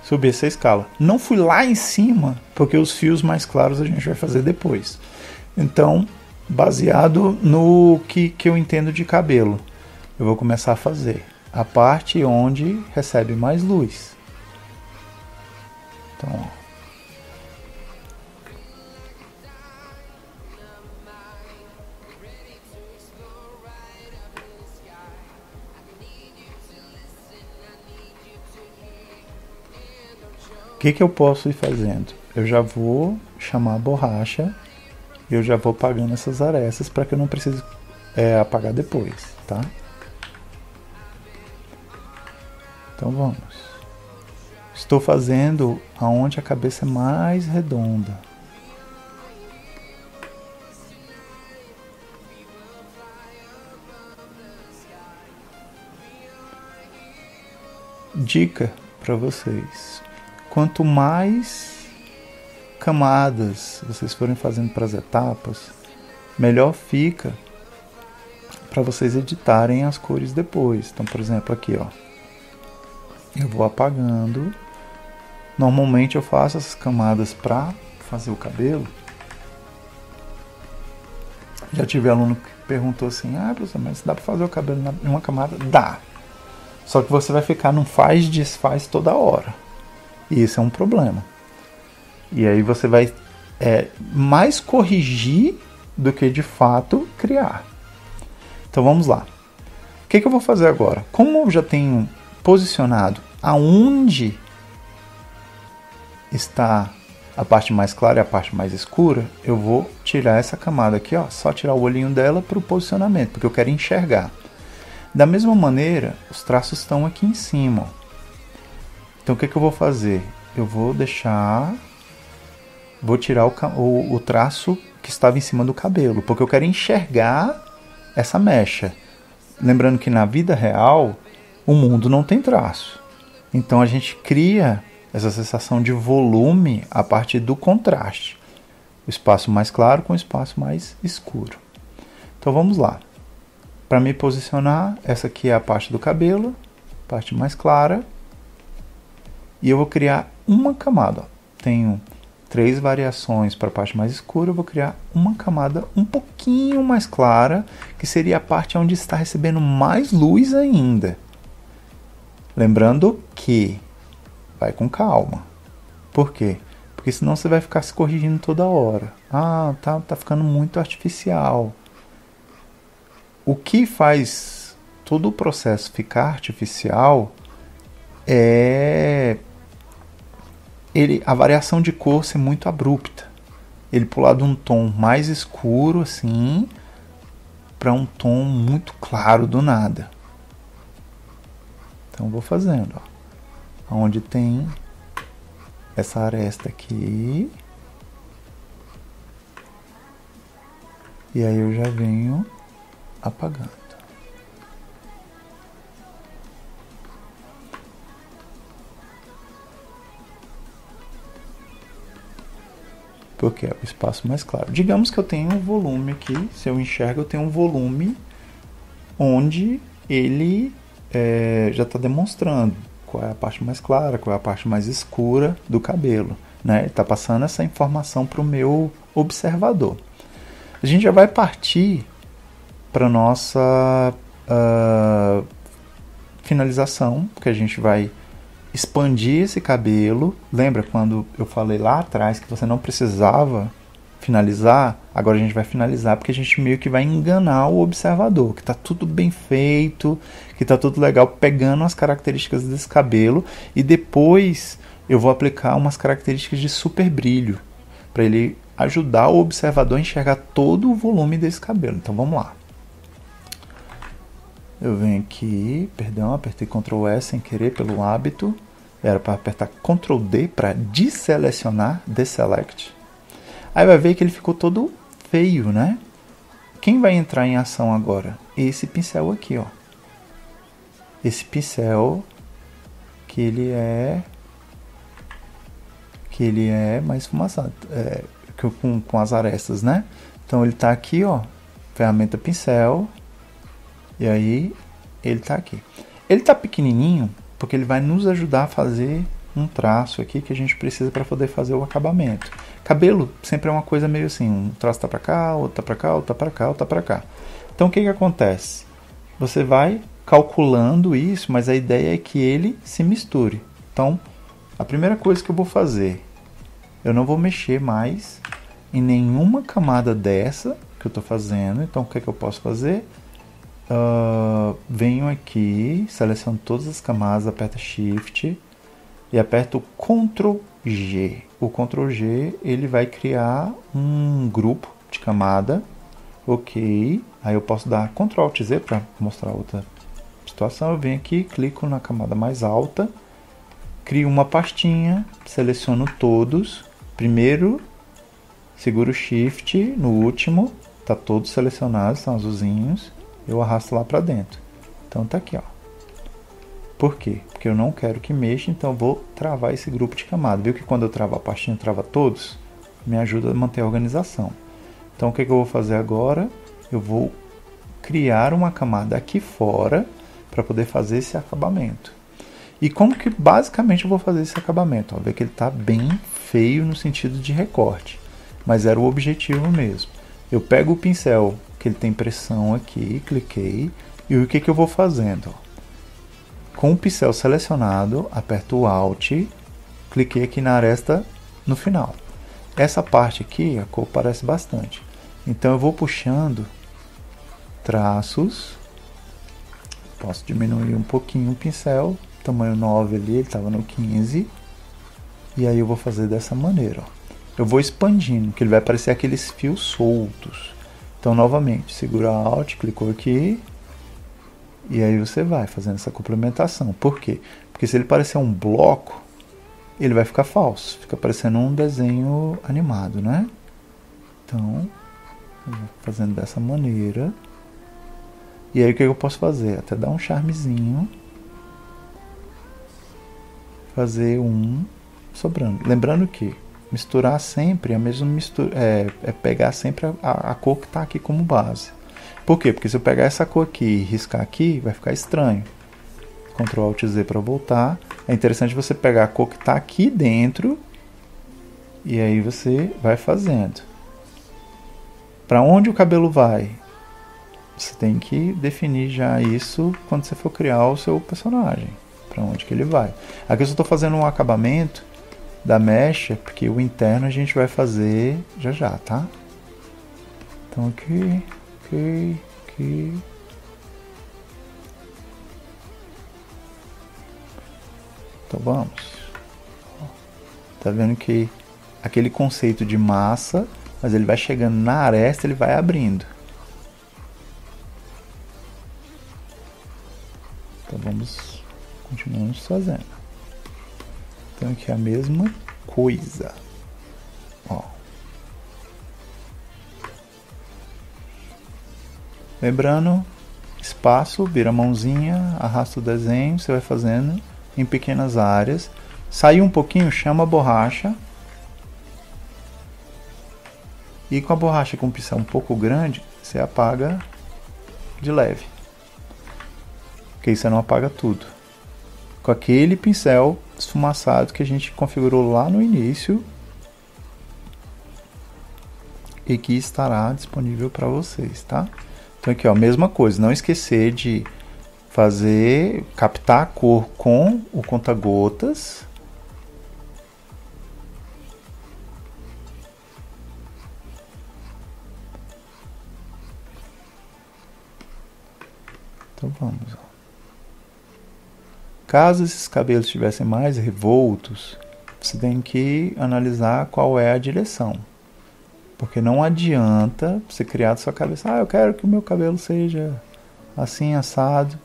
Subir essa escala. Não fui lá em cima, porque os fios mais claros a gente vai fazer depois. Então, Baseado no que eu entendo de cabelo, eu vou começar a fazer a parte onde recebe mais luz. Então, ó. O que eu posso ir fazendo? Eu já vou chamar a borracha e eu já vou apagando essas arestas para que eu não precise apagar depois, tá? Então vamos. Estou fazendo aonde a cabeça é mais redonda. Dica para vocês. Quanto mais camadas vocês forem fazendo para as etapas, melhor fica para vocês editarem as cores depois. Então, por exemplo, aqui, ó, eu vou apagando. Normalmente eu faço essas camadas para fazer o cabelo. Já tive aluno que perguntou assim: professor, mas dá para fazer o cabelo em uma camada? Dá. Só que você vai ficar num faz-desfaz toda hora. E isso é um problema. E aí você vai mais corrigir do que de fato criar. Então vamos lá. O que eu vou fazer agora? Como eu já tenho posicionado aonde está a parte mais clara e a parte mais escura, eu vou tirar essa camada aqui, ó, só tirar o olhinho dela para o posicionamento, porque eu quero enxergar. Da mesma maneira, os traços estão aqui em cima, ó. Então o que eu vou fazer? Eu vou tirar o traço que estava em cima do cabelo, porque eu quero enxergar essa mecha. Lembrando que na vida real, o mundo não tem traço. Então a gente cria essa sensação de volume a partir do contraste. O espaço mais claro com o espaço mais escuro. Então vamos lá. Para me posicionar, essa aqui é a parte do cabelo, parte mais clara. E eu vou criar uma camada. Ó. Tenho 3 variações para a parte mais escura. Eu vou criar uma camada um pouquinho mais clara, que seria a parte onde está recebendo mais luz ainda. Lembrando que vai com calma. Por quê? Porque senão você vai ficar se corrigindo toda hora. Tá ficando muito artificial. O que faz todo o processo ficar artificial é a variação de cor ser muito abrupta. Ele pular de um tom mais escuro assim para um tom muito claro do nada. Então vou fazendo, ó. Onde tem essa aresta aqui. E aí eu já venho apagando. Porque é o espaço mais claro. Digamos que eu tenho um volume aqui, se eu enxergo, eu tenho um volume onde ele já está demonstrando qual é a parte mais clara, qual é a parte mais escura do cabelo, né? Ele está passando essa informação para o meu observador. A gente já vai partir para a nossa finalização, porque a gente vai expandir esse cabelo. Lembra quando eu falei lá atrás que você não precisava finalizar? Agora a gente vai finalizar porque a gente meio que vai enganar o observador, que está tudo bem feito, que está tudo legal, pegando as características desse cabelo, e depois eu vou aplicar umas características de super brilho para ele ajudar o observador a enxergar todo o volume desse cabelo. Então vamos lá. Eu venho aqui, apertei Ctrl S sem querer pelo hábito. Era para apertar Ctrl D para desselecionar, deselect. Aí vai ver que ele ficou todo feio, né? Quem vai entrar em ação agora? Esse pincel aqui, ó. Esse pincel que ele é mais esfumaçado, com as arestas, né? Então ele tá aqui, ó, ferramenta pincel. E aí, ele está aqui. Ele está pequenininho porque ele vai nos ajudar a fazer um traço aqui que a gente precisa para poder fazer o acabamento. Cabelo sempre é uma coisa meio assim, um traço tá para cá, outro tá para cá, outro tá para cá, outro tá para cá. Então o que acontece? Você vai calculando isso, mas a ideia é que ele se misture. Então, a primeira coisa que eu vou fazer, eu não vou mexer mais em nenhuma camada dessa que eu estou fazendo. Então, o que eu posso fazer? Venho aqui, seleciono todas as camadas, aperto Shift e aperto Ctrl G. O Ctrl G ele vai criar um grupo de camada. Ok, aí eu posso dar Ctrl Alt Z para mostrar outra situação. Eu venho aqui, clico na camada mais alta, crio uma pastinha, seleciono todos. Primeiro, seguro o Shift, no último, tá todos selecionados, estão azulzinhos. Eu arrasto lá para dentro. Então tá aqui, ó. Por quê? Porque eu não quero que mexa, então eu vou travar esse grupo de camada. Viu que quando eu travo a pastinha, trava todos? Me ajuda a manter a organização. Então o que eu vou fazer agora? Eu vou criar uma camada aqui fora para poder fazer esse acabamento. E como que basicamente eu vou fazer esse acabamento? Ó, vê que ele está bem feio no sentido de recorte, mas era o objetivo mesmo. Eu pego o pincel, que ele tem pressão aqui, cliquei, e o que eu vou fazendo? Ó, com o pincel selecionado, aperto o Alt, cliquei aqui na aresta no final. Essa parte aqui, a cor parece bastante. Então eu vou puxando traços. Posso diminuir um pouquinho o pincel. Tamanho 9 ali, ele estava no 15. E aí eu vou fazer dessa maneira. Ó. Eu vou expandindo, que ele vai aparecer aqueles fios soltos. Então novamente, segura Alt, clicou aqui. E aí você vai fazendo essa complementação. Por quê? Porque se ele parecer um bloco, ele vai ficar falso. Fica parecendo um desenho animado, né? Então, eu vou fazendo dessa maneira. E aí o que eu posso fazer? Até dar um charmezinho. Fazer um sobrando. Lembrando que misturar sempre a mesma mistura. É pegar sempre a cor que está aqui como base. Por quê? Porque se eu pegar essa cor aqui e riscar aqui, vai ficar estranho. Ctrl Alt Z para voltar. É interessante você pegar a cor que está aqui dentro e aí você vai fazendo. Para onde o cabelo vai? Você tem que definir já isso quando você for criar o seu personagem. Para onde que ele vai. Aqui eu só estou fazendo um acabamento da mecha, porque o interno a gente vai fazer já, tá? Então aqui. Então vamos. Tá vendo que aquele conceito de massa, mas ele vai chegando na aresta, ele vai abrindo. Então vamos continuamos fazendo. Então aqui é a mesma coisa. Ó. Lembrando, espaço, vira a mãozinha, arrasta o desenho, você vai fazendo em pequenas áreas. Saiu um pouquinho, chama a borracha. E com a borracha com o pincel um pouco grande, você apaga de leve. Porque aí você não apaga tudo. Com aquele pincel esfumaçado que a gente configurou lá no início. E que estará disponível para vocês, tá? Então aqui, ó, mesma coisa, não esquecer de captar a cor com o conta-gotas. Então vamos, ó. Caso esses cabelos estivessem mais revoltos, você tem que analisar qual é a direção. Porque não adianta você criar da sua cabeça, eu quero que o meu cabelo seja assim, assado.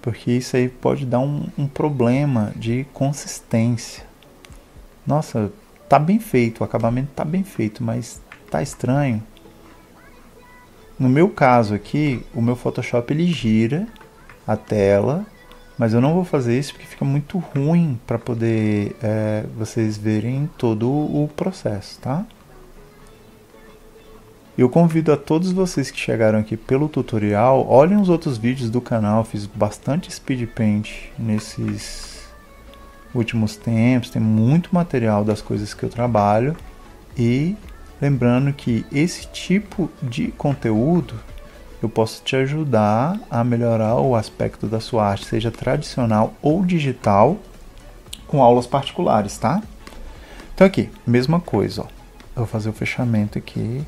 Porque isso aí pode dar um problema de consistência. Nossa, tá bem feito, o acabamento tá bem feito, mas tá estranho. No meu caso aqui, o meu Photoshop ele gira a tela, mas eu não vou fazer isso porque fica muito ruim para poder vocês verem todo o processo, tá? Eu convido a todos vocês que chegaram aqui pelo tutorial, olhem os outros vídeos do canal, fiz bastante speed paint últimos tempos, tem muito material das coisas que eu trabalho. E lembrando que esse tipo de conteúdo eu posso te ajudar a melhorar o aspecto da sua arte, seja tradicional ou digital, com aulas particulares, tá? Então aqui, mesma coisa, ó. Eu vou fazer o fechamento aqui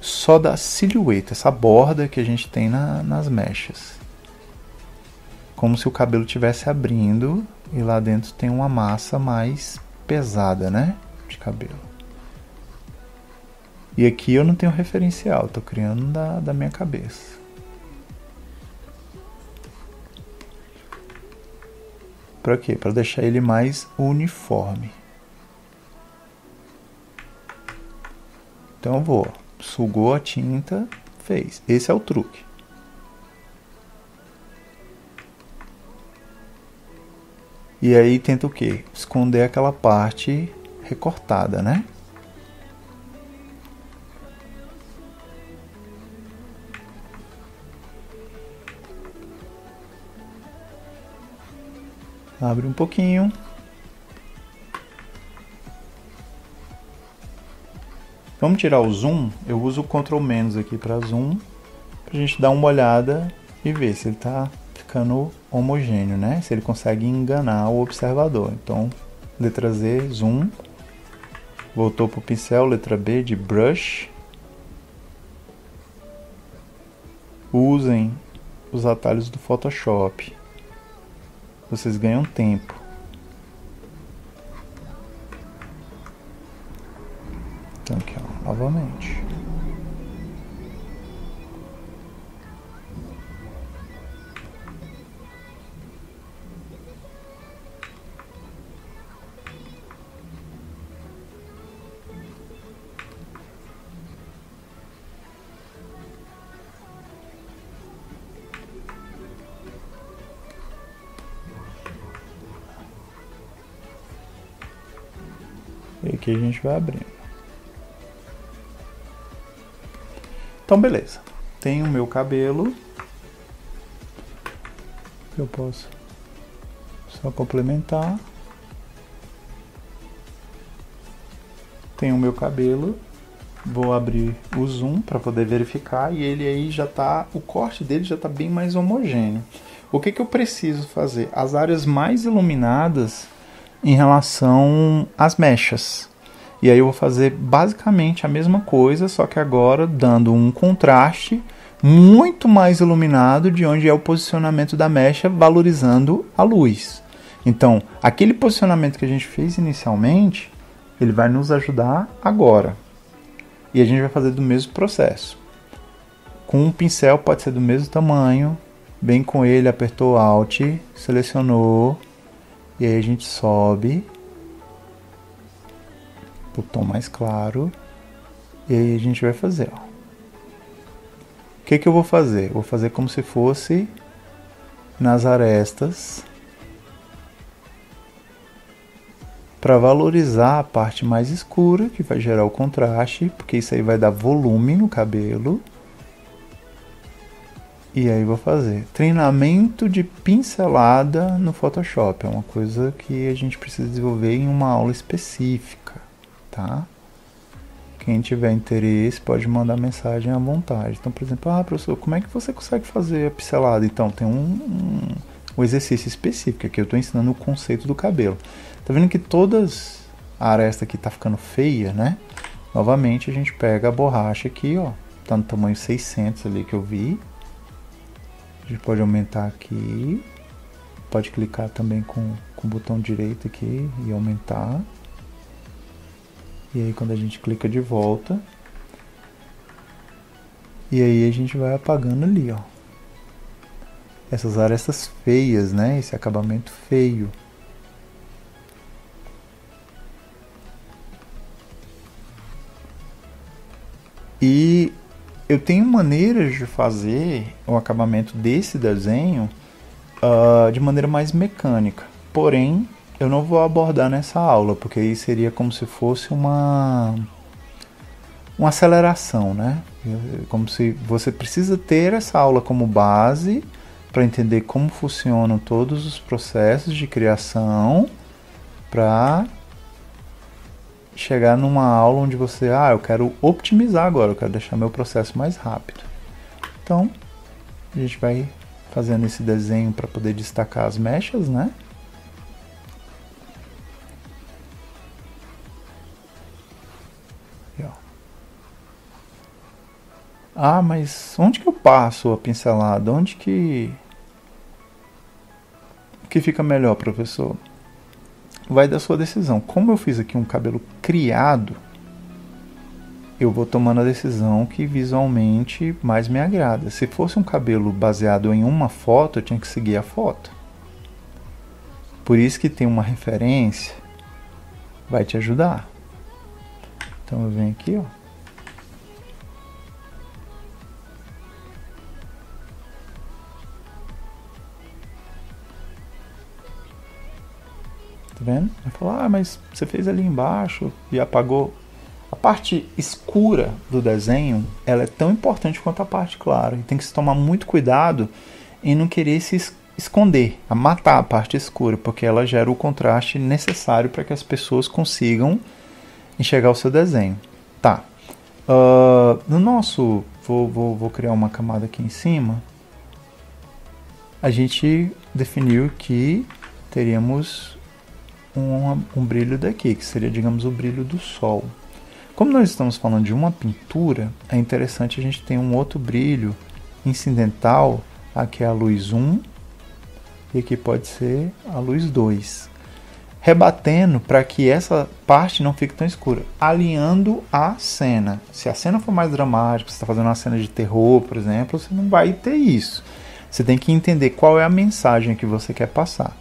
só da silhueta, essa borda que a gente tem nas mechas. Como se o cabelo estivesse abrindo e lá dentro tem uma massa mais pesada, né? De cabelo. E aqui eu não tenho referencial, estou criando da minha cabeça. Para quê? Para deixar ele mais uniforme. Então eu vou, sugou a tinta, fez. Esse é o truque. E aí tenta o quê? Esconder aquela parte recortada, né? Abre um pouquinho. Vamos tirar o zoom. Eu uso o Ctrl- aqui para zoom, para a gente dar uma olhada e ver se ele está ficando homogêneo, né? Se ele consegue enganar o observador. Então, letra Z, zoom. Voltou para o pincel, letra B de brush. Usem os atalhos do Photoshop. Vocês ganham tempo. Então aqui, ó, novamente. E aqui a gente vai abrindo. Então, beleza. Tenho o meu cabelo. Eu posso só complementar. Tenho o meu cabelo. Vou abrir o zoom para poder verificar. E ele aí já tá... O corte dele já tá bem mais homogêneo. O que eu preciso fazer? As áreas mais iluminadas em relação às mechas. E aí eu vou fazer basicamente a mesma coisa, só que agora dando um contraste muito mais iluminado de onde é o posicionamento da mecha, valorizando a luz. Então, aquele posicionamento que a gente fez inicialmente, ele vai nos ajudar agora. E a gente vai fazer do mesmo processo. Com um pincel pode ser do mesmo tamanho, bem com ele, apertou Alt, selecionou, e aí a gente sobe o tom mais claro, e aí a gente vai fazer, ó. O que eu vou fazer? Eu vou fazer como se fosse nas arestas, para valorizar a parte mais escura, que vai gerar o contraste, porque isso aí vai dar volume no cabelo. E aí vou fazer treinamento de pincelada no Photoshop, é uma coisa que a gente precisa desenvolver em uma aula específica, tá? Quem tiver interesse pode mandar mensagem à vontade. Então, por exemplo, professor, como é que você consegue fazer a pincelada? Então, tem um exercício específico, aqui eu estou ensinando o conceito do cabelo. Tá vendo que todas a aresta aqui tá ficando feia, né? Novamente a gente pega a borracha aqui, ó, tá no tamanho 600 ali que eu vi. A gente pode aumentar aqui, pode clicar também com o botão direito aqui e aumentar. E aí quando a gente clica de volta, e aí a gente vai apagando ali, ó, essas arestas feias, né? Esse acabamento feio. E eu tenho maneiras de fazer o acabamento desse desenho de maneira mais mecânica. Porém, eu não vou abordar nessa aula, porque aí seria como se fosse uma aceleração, né? Como se você precisa ter essa aula como base para entender como funcionam todos os processos de criação, para chegar numa aula onde você, eu quero optimizar agora, eu quero deixar meu processo mais rápido. Então, a gente vai fazendo esse desenho para poder destacar as mechas, né? Aqui, ó. Mas onde que eu passo a pincelada? Onde que fica melhor, professor? Vai da sua decisão. Como eu fiz aqui um cabelo criado, eu vou tomando a decisão que visualmente mais me agrada. Se fosse um cabelo baseado em uma foto, eu tinha que seguir a foto. Por isso que tem uma referência, vai te ajudar. Então eu venho aqui, ó. Tá vendo? Vai falar, mas você fez ali embaixo e apagou. A parte escura do desenho, ela é tão importante quanto a parte clara. E tem que se tomar muito cuidado em não querer se esconder, a matar a parte escura, porque ela gera o contraste necessário para que as pessoas consigam enxergar o seu desenho. Tá. No nosso... Vou criar uma camada aqui em cima. A gente definiu que teríamos um brilho daqui, que seria, digamos, o brilho do sol. Como nós estamos falando de uma pintura, é interessante a gente ter um outro brilho incidental. Aqui é a luz 1 e aqui pode ser a luz 2. Rebatendo para que essa parte não fique tão escura. Alinhando a cena. Se a cena for mais dramática, você está fazendo uma cena de terror, por exemplo, você não vai ter isso. Você tem que entender qual é a mensagem que você quer passar.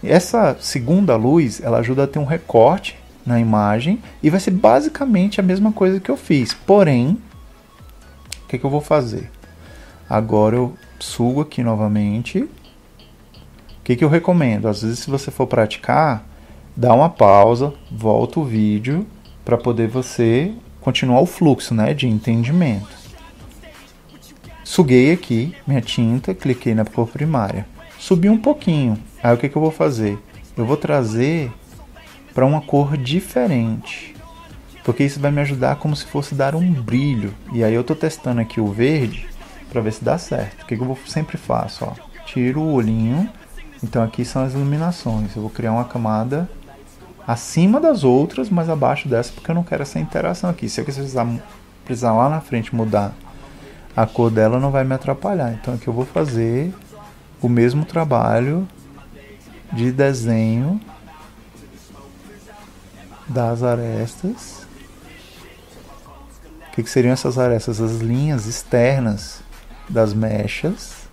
Essa segunda luz, ela ajuda a ter um recorte na imagem e vai ser basicamente a mesma coisa que eu fiz. Porém, o que eu vou fazer? Agora eu sugo aqui novamente. O que eu recomendo? Às vezes, se você for praticar, dá uma pausa, volta o vídeo para poder você continuar o fluxo, né, de entendimento. Suguei aqui minha tinta, cliquei na cor primária. Subi um pouquinho. Aí o que eu vou fazer? Eu vou trazer para uma cor diferente, porque isso vai me ajudar como se fosse dar um brilho. E aí eu estou testando aqui o verde para ver se dá certo. O que eu sempre faço? Ó, tiro o olhinho. Então aqui são as iluminações. Eu vou criar uma camada acima das outras, mas abaixo dessa, porque eu não quero essa interação aqui. Se eu precisar lá na frente mudar a cor dela, não vai me atrapalhar. Então aqui eu vou fazer o mesmo trabalho de desenho das arestas. O que seriam essas arestas? As linhas externas das mechas,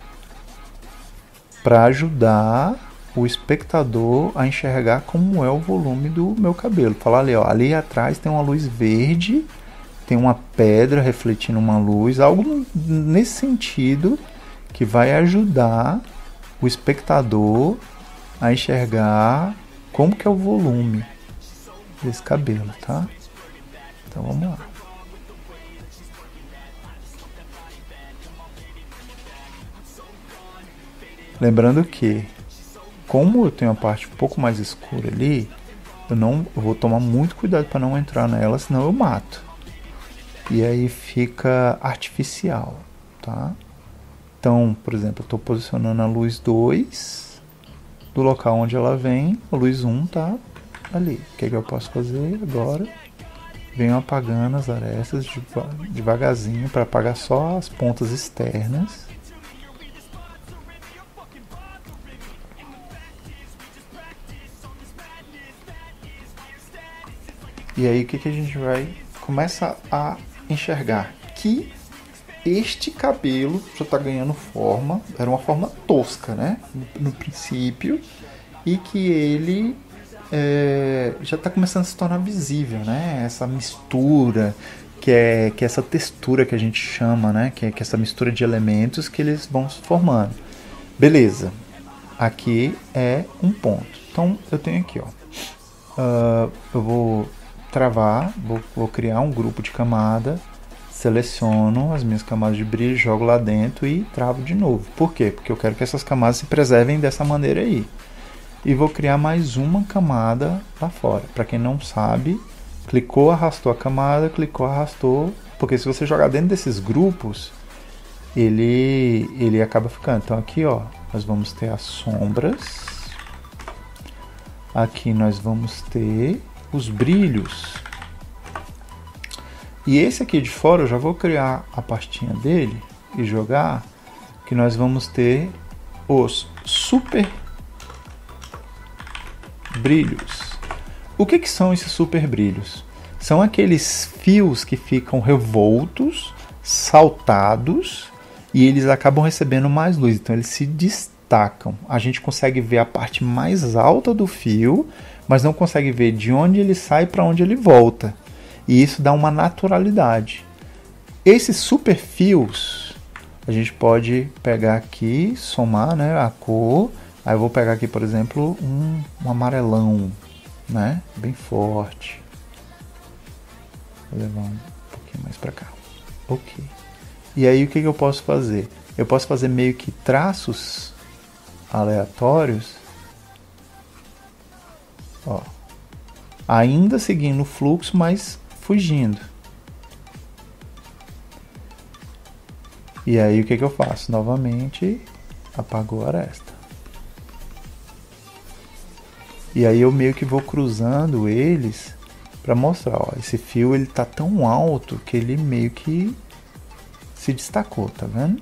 para ajudar o espectador a enxergar como é o volume do meu cabelo. Falar ali, ó, ali atrás tem uma luz verde, tem uma pedra refletindo uma luz, algo nesse sentido que vai ajudar o espectador a enxergar como que é o volume desse cabelo, tá? Então vamos lá. Lembrando que, como eu tenho a parte um pouco mais escura ali, eu vou tomar muito cuidado para não entrar nela, senão eu mato. E aí fica artificial, tá? Então, por exemplo, eu estou posicionando a luz 2 do local onde ela vem, a luz 1 tá ali. O que eu posso fazer agora? Venho apagando as arestas devagarzinho para apagar só as pontas externas. E aí o que a gente vai começa a enxergar? Que este cabelo já está ganhando forma, era uma forma tosca, né? No princípio, e que ele já está começando a se tornar visível, né? Essa mistura, que é essa textura que a gente chama, né? Que é essa mistura de elementos que eles vão se formando. Beleza, aqui é um ponto. Então eu tenho aqui, ó, eu vou travar, vou criar um grupo de camada, seleciono as minhas camadas de brilho, jogo lá dentro e travo de novo. Por quê? Porque eu quero que essas camadas se preservem dessa maneira aí. E vou criar mais uma camada lá fora. Para quem não sabe, clicou, arrastou a camada, clicou, arrastou. Porque se você jogar dentro desses grupos, ele acaba ficando. Então aqui, ó, nós vamos ter as sombras. Aqui nós vamos ter os brilhos. E esse aqui de fora eu já vou criar a pastinha dele e jogar, que nós vamos ter os super brilhos. O que são esses super brilhos? São aqueles fios que ficam revoltos, saltados, e eles acabam recebendo mais luz, então eles se destacam. A gente consegue ver a parte mais alta do fio, mas não consegue ver de onde ele sai para onde ele volta. E isso dá uma naturalidade. Esses super fios, a gente pode pegar aqui, somar, né, a cor. Aí eu vou pegar aqui, por exemplo, um amarelão, né, bem forte. Vou levar um pouquinho mais para cá. Ok. E aí o que eu posso fazer? Eu posso fazer meio que traços aleatórios. Ó. Ainda seguindo o fluxo, mas fugindo. E aí o que eu faço? Novamente, apagou a aresta. E aí eu meio que vou cruzando eles para mostrar, ó, esse fio ele tá tão alto que ele meio que se destacou, tá vendo?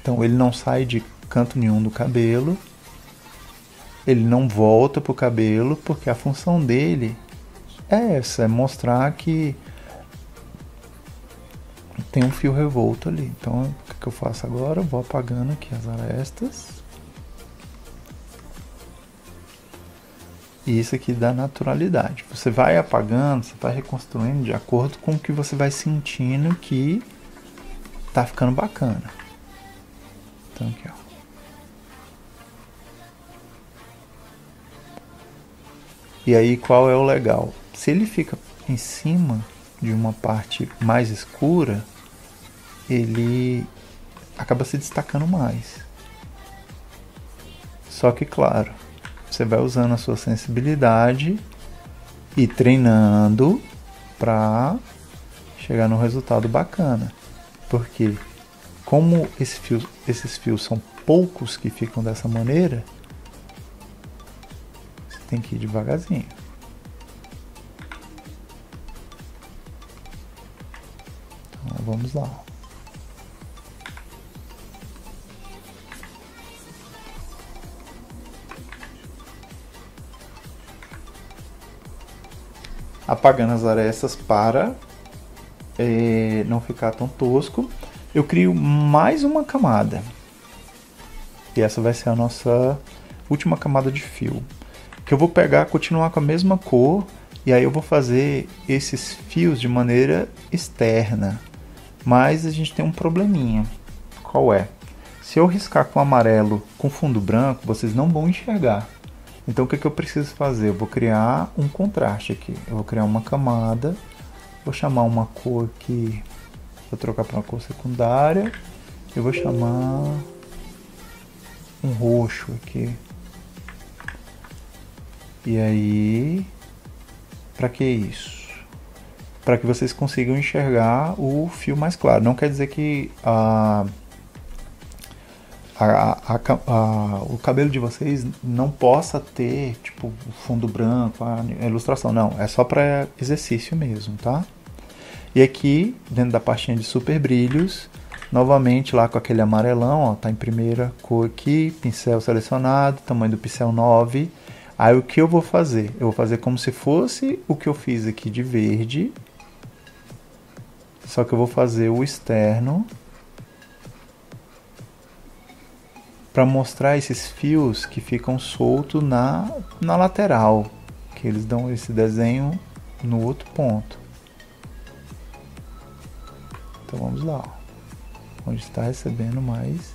Então ele não sai de canto nenhum do cabelo, ele não volta pro cabelo, porque a função dele é essa, é mostrar que tem um fio revolto ali. Então o que eu faço agora? Eu vou apagando aqui as arestas. E isso aqui dá naturalidade. Você vai apagando, você vai reconstruindo de acordo com o que você vai sentindo que tá ficando bacana. Então aqui, ó. E aí qual é o legal? Se ele fica em cima de uma parte mais escura, ele acaba se destacando mais. Só que claro, você vai usando a sua sensibilidade e treinando para chegar num resultado bacana. Porque como esses fios são poucos que ficam dessa maneira, você tem que ir devagarzinho. Então vamos lá. Apagando as arestas para não ficar tão tosco, eu crio mais uma camada. E essa vai ser a nossa última camada de fio. Que eu vou pegar, continuar com a mesma cor, e aí eu vou fazer esses fios de maneira externa. Mas a gente tem um probleminha. Qual é? Se eu riscar com amarelo com fundo branco, vocês não vão enxergar. Então o que eu preciso fazer? Eu vou criar um contraste aqui. Eu vou criar uma camada, vou chamar uma cor aqui, vou trocar para uma cor secundária. Eu vou chamar um roxo aqui. E aí, para que isso? Para que vocês consigam enxergar o fio mais claro. Não quer dizer que o cabelo de vocês não possa ter tipo fundo branco, a ilustração, não, é só para exercício mesmo, tá? E aqui dentro da pastinha de super brilhos, novamente lá com aquele amarelão, ó, tá em primeira cor aqui, pincel selecionado, tamanho do pincel 9. Aí o que eu vou fazer? Eu vou fazer como se fosse o que eu fiz aqui de verde, só que eu vou fazer o externo para mostrar esses fios que ficam soltos na lateral, que eles dão esse desenho no outro ponto. Então vamos lá, ó, onde está recebendo mais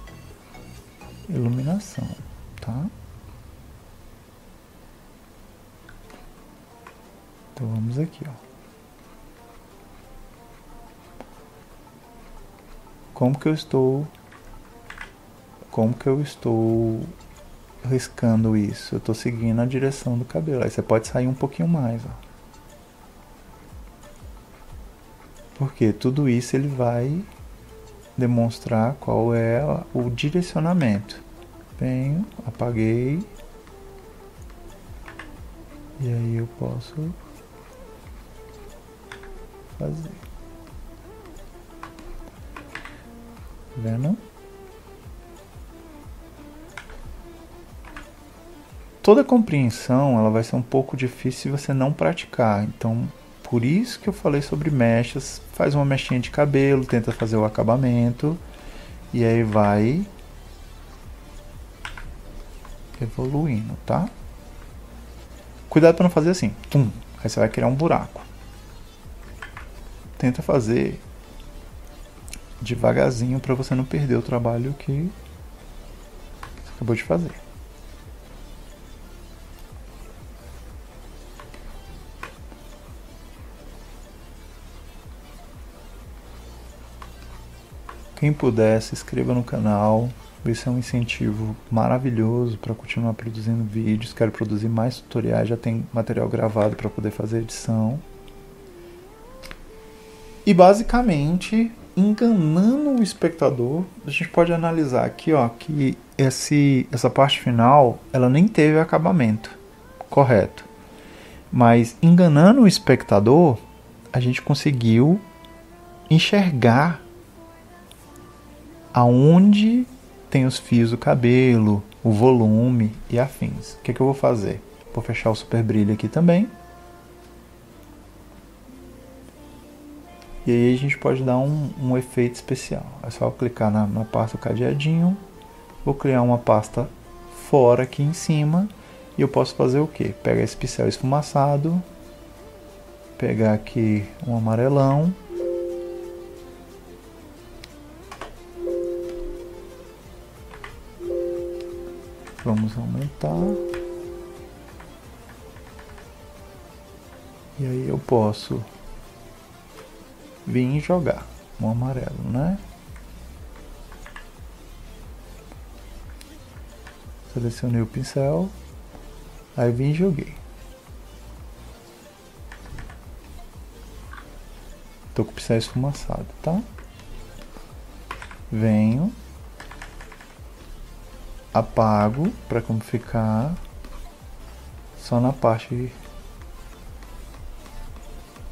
iluminação, tá? Então vamos aqui, ó. como que eu estou riscando isso? Eu estou seguindo a direção do cabelo. Aí você pode sair um pouquinho mais, ó. Porque tudo isso ele vai demonstrar qual é o direcionamento. Venho, apaguei. E aí eu posso fazer. Vendo? Toda compreensão ela vai ser um pouco difícil se você não praticar. Então, por isso que eu falei sobre mechas. Faz uma mechinha de cabelo, tenta fazer o acabamento e aí vai evoluindo, tá? Cuidado para não fazer assim, tum, aí você vai criar um buraco. Tenta fazer devagarzinho para você não perder o trabalho que você acabou de fazer. Quem puder, se inscreva no canal. Isso é um incentivo maravilhoso para continuar produzindo vídeos. Quero produzir mais tutoriais, já tem material gravado para poder fazer edição. E basicamente, enganando o espectador, a gente pode analisar aqui, ó, que essa parte final, ela nem teve acabamento correto. Mas enganando o espectador, a gente conseguiu enxergar aonde tem os fios do cabelo, o volume e afins. O que eu vou fazer? Vou fechar o super brilho aqui também. E aí a gente pode dar um efeito especial. É só clicar na pasta do cadeadinho. Vou criar uma pasta fora aqui em cima. E eu posso fazer o que? Pegar esse pincel esfumaçado. Pegar aqui um amarelão. Vamos aumentar. E aí eu posso vir e jogar um amarelo, né? Selecionei o pincel. Aí vim e joguei. Tô com o pincel esfumaçado, tá? Venho. Apago para como ficar só na parte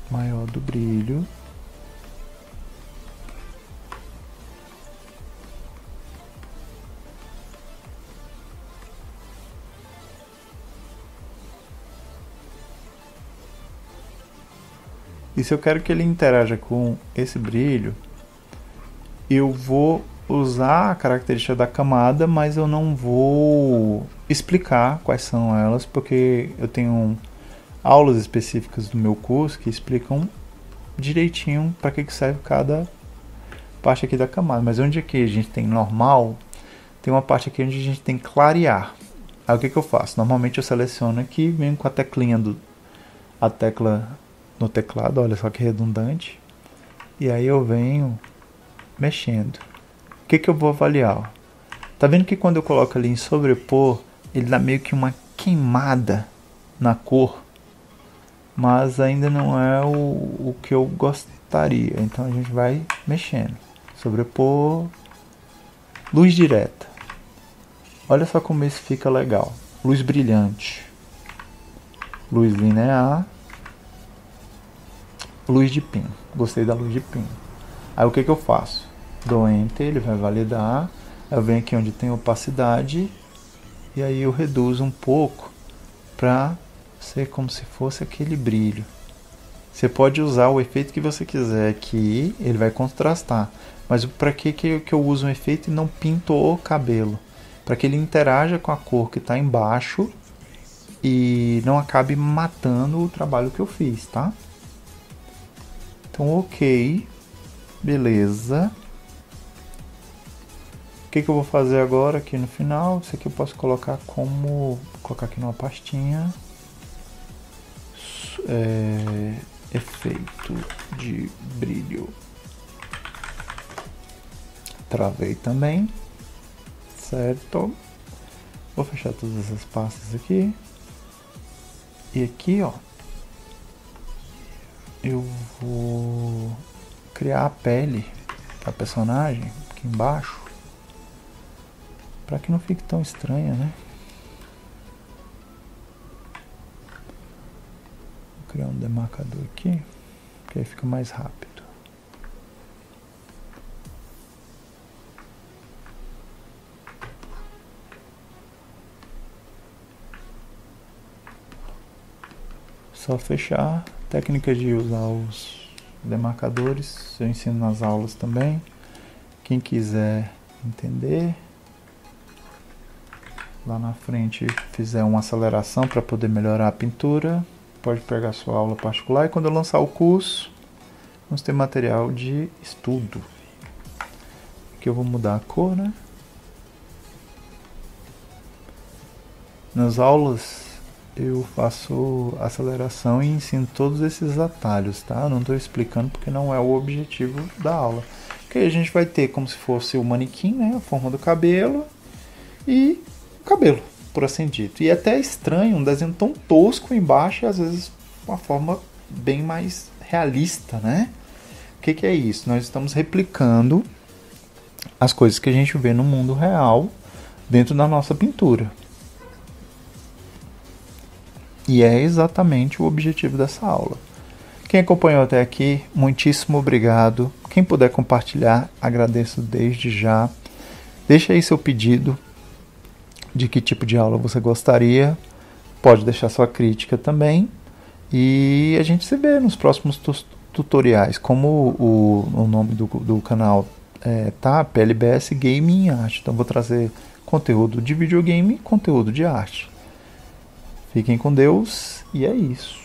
maior do brilho. E se eu quero que ele interaja com esse brilho, eu vou usar a característica da camada, mas eu não vou explicar quais são elas, porque eu tenho aulas específicas do meu curso que explicam direitinho para que serve cada parte aqui da camada. Mas onde aqui a gente tem normal, tem uma parte aqui onde a gente tem clarear. Aí o que eu faço? Normalmente eu seleciono aqui, venho com a teclinha a tecla no teclado, olha só que redundante, e aí eu venho mexendo. O que eu vou avaliar? Tá vendo que quando eu coloco ali em sobrepor, ele dá meio que uma queimada na cor, mas ainda não é o que eu gostaria. Então a gente vai mexendo. Sobrepor, luz direta. Olha só como isso fica legal. Luz brilhante, luz linear, luz de pin. Gostei da luz de pin. Aí o que eu faço? Dou Enter, ele vai validar. Eu venho aqui onde tem opacidade e aí eu reduzo um pouco para ser como se fosse aquele brilho. Você pode usar o efeito que você quiser aqui, ele vai contrastar. Mas para que eu uso um efeito e não pinto o cabelo? Para que ele interaja com a cor que está embaixo e não acabe matando o trabalho que eu fiz, tá? Então, ok, beleza. O que eu vou fazer agora aqui no final? Isso aqui eu posso colocar colocar aqui numa pastinha. Efeito de brilho. Travei também. Certo. Vou fechar todas essas pastas aqui. E aqui, ó, eu vou criar a pele para personagem aqui embaixo, para que não fique tão estranha, né? Vou criar um demarcador aqui, que aí fica mais rápido. Só fechar. Técnica de usar os demarcadores eu ensino nas aulas também. Quem quiser entender, lá na frente fizer uma aceleração para poder melhorar a pintura, pode pegar sua aula particular, e quando eu lançar o curso, vamos ter material de estudo. Aqui eu vou mudar a cor, né? Nas aulas eu faço aceleração e ensino todos esses atalhos, tá? Eu não estou explicando porque não é o objetivo da aula. Porque a gente vai ter como se fosse o manequim, né? A forma do cabelo e o cabelo, por assim dito. E é até estranho, um desenho tão tosco embaixo e às vezes uma forma bem mais realista, né? O que é isso? Nós estamos replicando as coisas que a gente vê no mundo real dentro da nossa pintura. E é exatamente o objetivo dessa aula. Quem acompanhou até aqui, muitíssimo obrigado. Quem puder compartilhar, agradeço desde já. Deixa aí seu pedido de que tipo de aula você gostaria. Pode deixar sua crítica também. E a gente se vê nos próximos tutoriais. Como o nome do canal tá, PLBS Game em Arte. Então vou trazer conteúdo de videogame e conteúdo de arte. Fiquem com Deus e é isso.